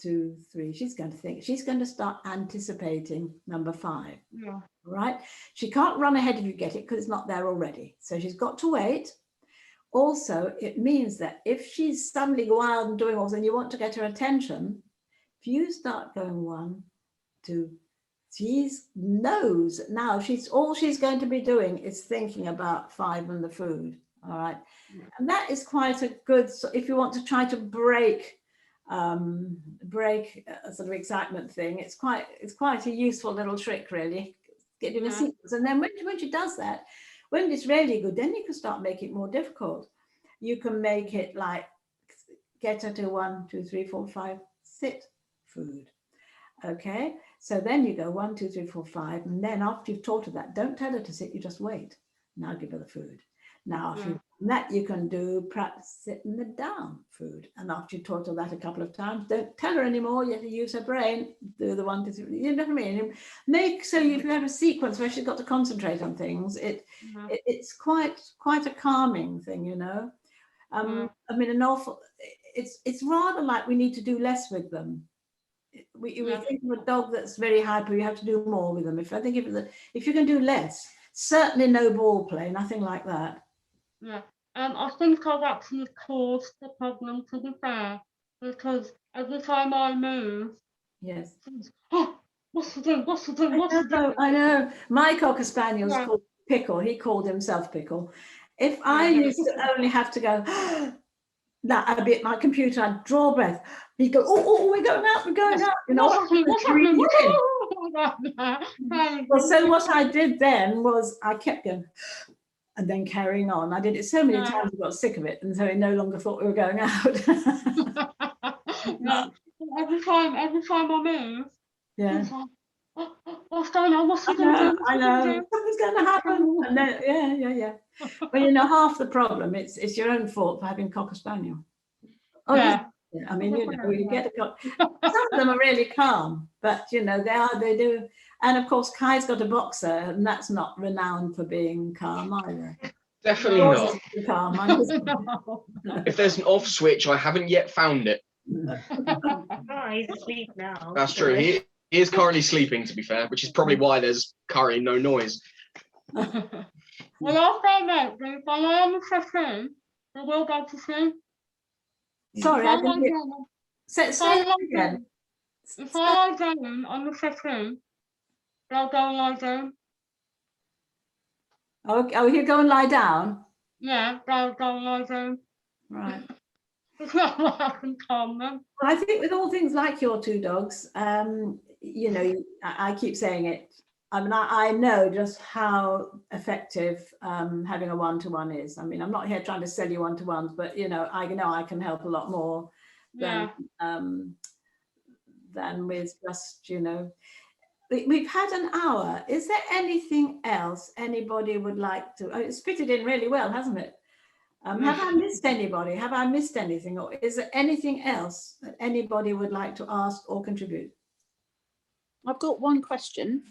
2, 3, she's going to think, she's going to start anticipating number 5. Yeah. Right? She can't run ahead if you get it because it's not there already. So she's got to wait. Also, it means that if she's suddenly wild and doing all this and you want to get her attention, if you start going 1, 2, she knows now all she's going to be doing is thinking about 5 and the food. All right. And that is quite a good, if you want to try to break a sort of excitement thing, it's quite a useful little trick, really, getting a sequence. And then when she does that, when it's really good, then you can start making it more difficult. You can make it like, get her to 1, 2, 3, 4, 5, sit, food. Okay, so then you go 1, 2, 3, 4, 5, and then after you've taught her that, don't tell her to sit, you just wait. Now give her the food. Now, if you've done that, you can do practice sitting the down food. And after you've taught her that a couple of times, don't tell her anymore. You have to use her brain, do the 1, 2, 3, you know what I mean? Make so you have a sequence where she's got to concentrate on things. It's quite a calming thing, you know. I mean, it's rather like we need to do less with them. We think of a dog that's very hyper, you have to do more with them. If you can do less, certainly no ball play, nothing like that. Yeah. I think I've actually caused the problem, to be fair, because every time I move, yes, oh, what's he doing? What's he doing? What's he doing? I know. My Cocker Spaniel's called Pickle. He called himself Pickle. If I used to only have to go, that I'd be at my computer, I'd draw breath. He'd go, oh, we're going out, You know, what's happening? Well, so what I did then was I kept going and then carrying on. I did it so many times I got sick of it, and so he no longer thought we were going out. Every time I move, yeah. Like, what's going on? What's he going to do? I know. Something's going to happen. And then, yeah. Well, you know, half the problem, it's your own fault for having Cocker Spaniel. Oh, yeah. I mean, you know, you get some of them are really calm, but you know, they do. And of course, Kai's got a boxer, and that's not renowned for being calm either. Definitely not. Calm, if there's an off switch, I haven't yet found it. He's asleep now. That's true. He is currently sleeping, to be fair, which is probably why there's currently no noise. Well, I found out that if I lie on the settee, they will go to sleep. Sorry, I didn't hear. Say it again. If I lie down on the settee, they'll go and lie down. Oh, you go and lie down? Yeah, they'll go and lie down. Right. It's not like I can calm them. Well, I think with all things like your 2 dogs, you know, I keep saying it. I mean, I know just how effective having a one-to-one is. I mean, I'm not here trying to sell you one-to-ones, but you know I can help a lot more than with just, you know. We've had an hour. Is there anything else anybody would like to? Oh, it's fitted in really well, hasn't it? Have I missed anybody? Have I missed anything? Or is there anything else that anybody would like to ask or contribute? I've got one question.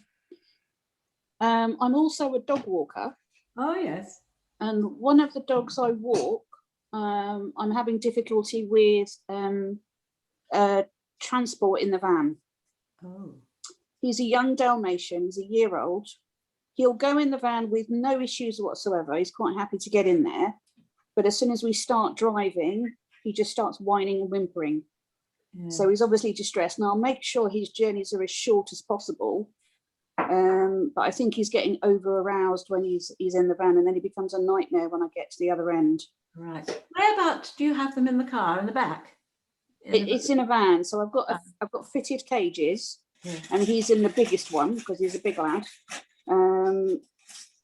I'm also a dog walker. Oh, yes. And one of the dogs I walk I'm having difficulty with transport in the van. Oh, He's a young Dalmatian, he's a year old. He'll go in the van with no issues whatsoever. He's quite happy to get in there. But as soon as we start driving, he just starts whining and whimpering. yeah. So he's obviously distressed. And I'll make sure his journeys are as short as possible. But I think he's getting over aroused when he's in the van, and then he becomes a nightmare when I get to the other end. Right. Whereabouts do you have them in the car? In the back? It's in a van, so I've got fitted cages, Yeah. and he's in the biggest one because he's a big lad.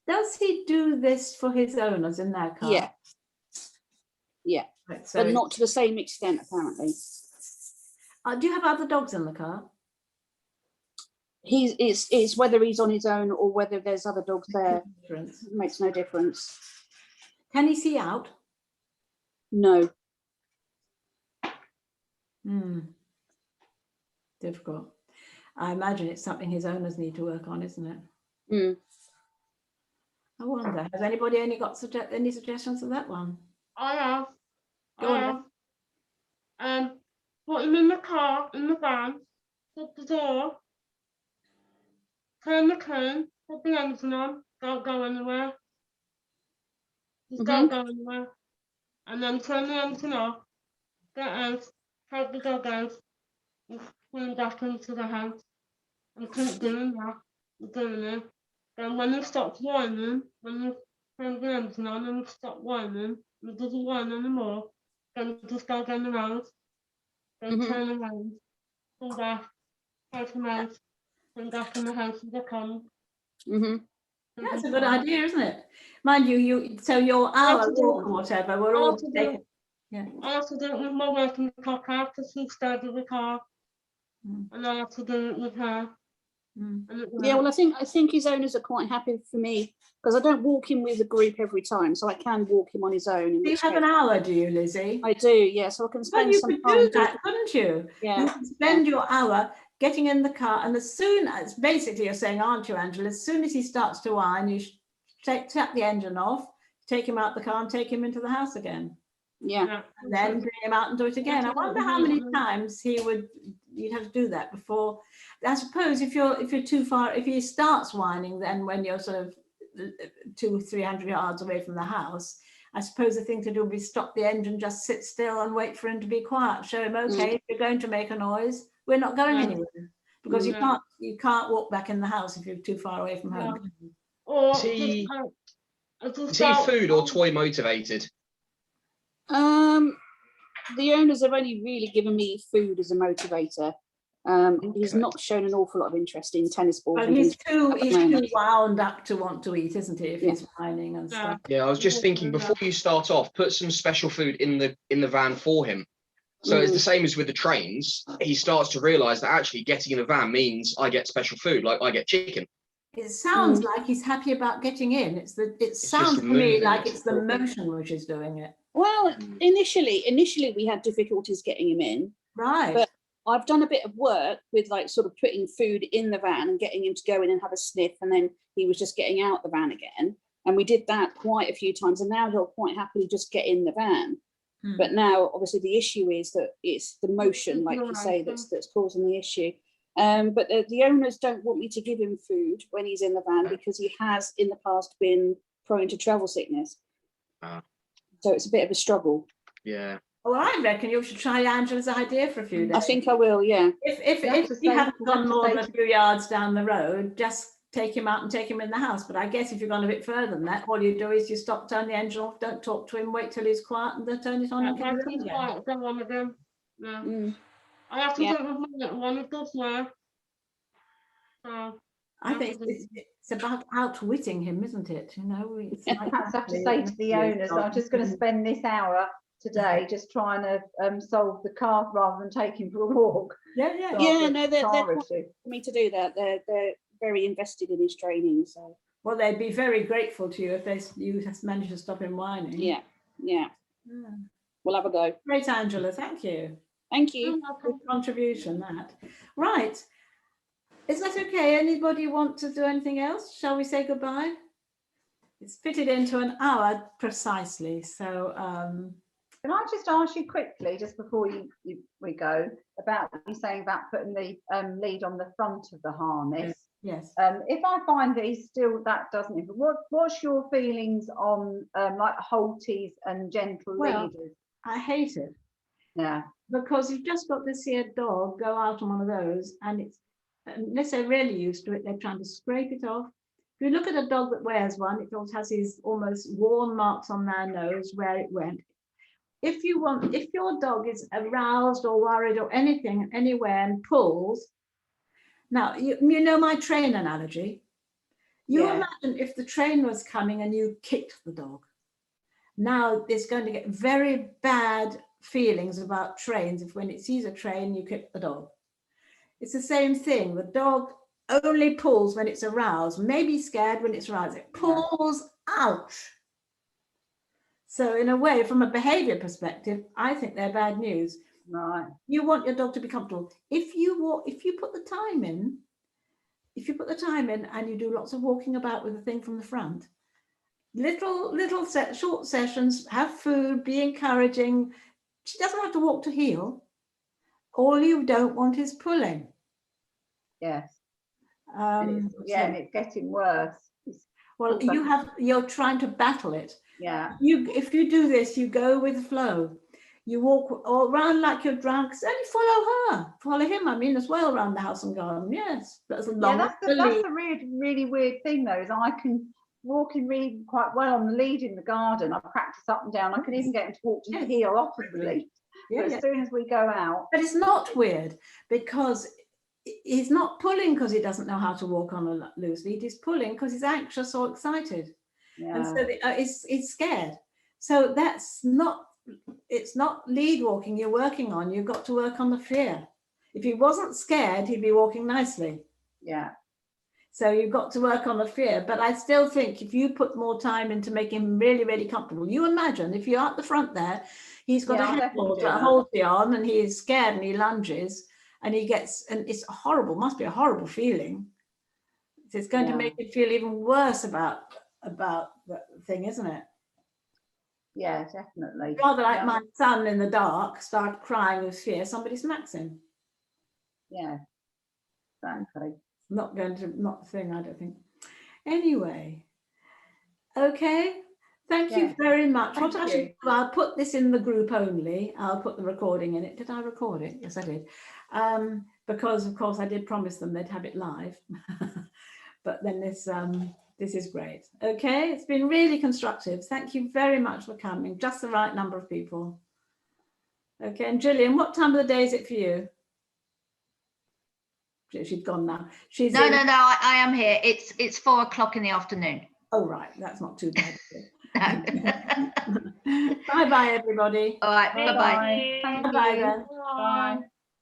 Does he do this for his owners in their car? Yeah, yeah, Right, so but not to the same extent apparently. do you have other dogs in the car? It's whether he's on his own or whether there's other dogs there. Difference. It makes no difference. Can he see out? No. Difficult. I imagine it's something his owners need to work on, isn't it? Mm. I wonder, has anybody got any suggestions for that one? I have. Go on then. Put him in the car, in the van, shut the door, turn the curtain, put the engine on, don't go anywhere. Just don't go anywhere. And then turn the engine off, get out, take the dog out, and swing back into the house. And keep doing that, doing it. Then when he stops whining, when you turn the engine on and he stops whining, and he doesn't whine anymore, then just go down the road, then turn around, come back, take him out, bring back in the house with the con. That's a good idea, isn't it? Mind you, so your hour walk or whatever, we're all taking. Yeah. I have to do it with my working car because she started the car, and I have to do it with her. Yeah, well, I think his owners are quite happy for me because I don't walk him with a group every time, so I can walk him on his own. Do you have an hour, do you, Lizzie? I do, yeah, so I can Well, spend you some could time. do that, couldn't you? Yeah. You could spend your hour getting in the car, and as soon as, basically you're saying, aren't you, Angela, as soon as he starts to whine, you tap the engine off, take him out the car and take him into the house again. Yeah. And then bring him out and do it again. I wonder how many times you'd have to do that before. I suppose if you're too far, if he starts whining, then when you're sort of 200-300 yards away from the house, I suppose the thing to do would be stop the engine, just sit still and wait for him to be quiet. Show him, okay, if you're going to make a noise, we're not going anywhere, because you can't walk back in the house if you're too far away from home. Or Is he food or toy motivated? The owners have only really given me food as a motivator. He's not shown an awful lot of interest in tennis balls. But he's too wound up to want to eat, isn't he? If he's whining and stuff. Yeah, I was just thinking, before you start off, put some special food in the van for him. So it's the same as with the trains. He starts to realise that actually getting in the van means I get special food, like I get chicken. It sounds like he's happy about getting in. It sounds to me like it's the motion which is doing it. Well, initially we had difficulties getting him in. Right. But I've done a bit of work with like sort of putting food in the van and getting him to go in and have a sniff, and then he was just getting out the van again. And we did that quite a few times, and now he'll quite happily just get in the van. But now, obviously, the issue is that it's the motion, like you say, that's causing the issue. But the owners don't want me to give him food when he's in the van because he has in the past been prone to travel sickness. So it's a bit of a struggle. Yeah. Well, I reckon you should try Angela's idea for a few days. I think I will, yeah. If you haven't gone more than a few yards down the road, just take him out and take him in the house. But I guess if you've gone a bit further than that, all you do is you stop, turn the engine off, don't talk to him, wait till he's quiet, and then turn it on and carry on again. I have to do it with one of those work. I think it's about outwitting him, isn't it? You know, it's like perhaps have to say to the owners, I'm just going to spend this hour today just trying to solve the car rather than take him for a walk. Yeah, no, they're for me to do that. They're very invested in his training. So, well, they'd be very grateful to you if you just managed to stop him whining. Yeah. We'll have a go. Great, Angela. Thank you. Thank you. Good contribution, that. Right. Is that okay? Anybody want to do anything else? Shall we say goodbye? It's fitted into an hour precisely. So Can I just ask you quickly, just before we go, about you saying about putting the lead on the front of the harness? Yes. If I find that that doesn't, what's your feelings on like halties and gentle Well, leaders? I hate it Yeah, because you've just got to see a dog go out on one of those, and it's, unless they're really used to it, they're trying to scrape it off. If you look at a dog that wears one, it always has these almost worn marks on their nose where it went. If your dog is aroused or worried or anything anywhere and pulls, now you know my train analogy. You Yeah. imagine if the train was coming and you kicked the dog. Now it's going to get very bad feelings about trains if when it sees a train you kick the dog. It's the same thing. The dog only pulls when it's aroused, maybe scared when it's aroused. It pulls out. So in a way, from a behavior perspective, I think they're bad news. right. You want your dog to be comfortable. If you put the time in, and you do lots of walking about with the thing from the front, short sessions, have food, be encouraging. She doesn't have to walk to heel. All you don't want is pulling. Yes. And it's getting worse. Well, you're trying to battle it. Yeah. If you do this, you go with the flow. You walk all around like you're drunk. Only follow him. I mean, as well around the house and garden. Yes, that's long. Yeah, that's the really weird thing though, is I can walk in really quite well on the lead in the garden. I practice up and down. I can even get him to walk to the heel off of the lead. But as soon as we go out. But it's not weird because he's not pulling because he doesn't know how to walk on a loose lead. He's pulling because he's anxious or excited. Yeah. And so he's scared. So it's not lead walking you're working on. You've got to work on the fear. If he wasn't scared, he'd be walking nicely. Yeah. So you've got to work on the fear. But I still think if you put more time into making him really, really comfortable, you imagine if you're at the front there, he's got a halter on and he's scared and he lunges and it's horrible, must be a horrible feeling. It's going to make it feel even worse about the thing, isn't it? Yeah, definitely. Rather like my son in the dark started crying with fear, somebody smacks him. Yeah, exactly. Not the thing, I don't think. Anyway, okay. Thank you very much. What I should do, I'll put this in the group only. I'll put the recording in it. Did I record it? Yes, I did. Because of course I did promise them they'd have it live. But then this is great. Okay, it's been really constructive. Thank you very much for coming. Just the right number of people. Okay, and Gillian, what time of the day is it for you? She's gone now. No, I am here. It's 4 o'clock in the afternoon. Oh, right, that's not too bad. No. Bye bye, everybody. All right, bye-bye. Thank Bye-bye you. then. Bye.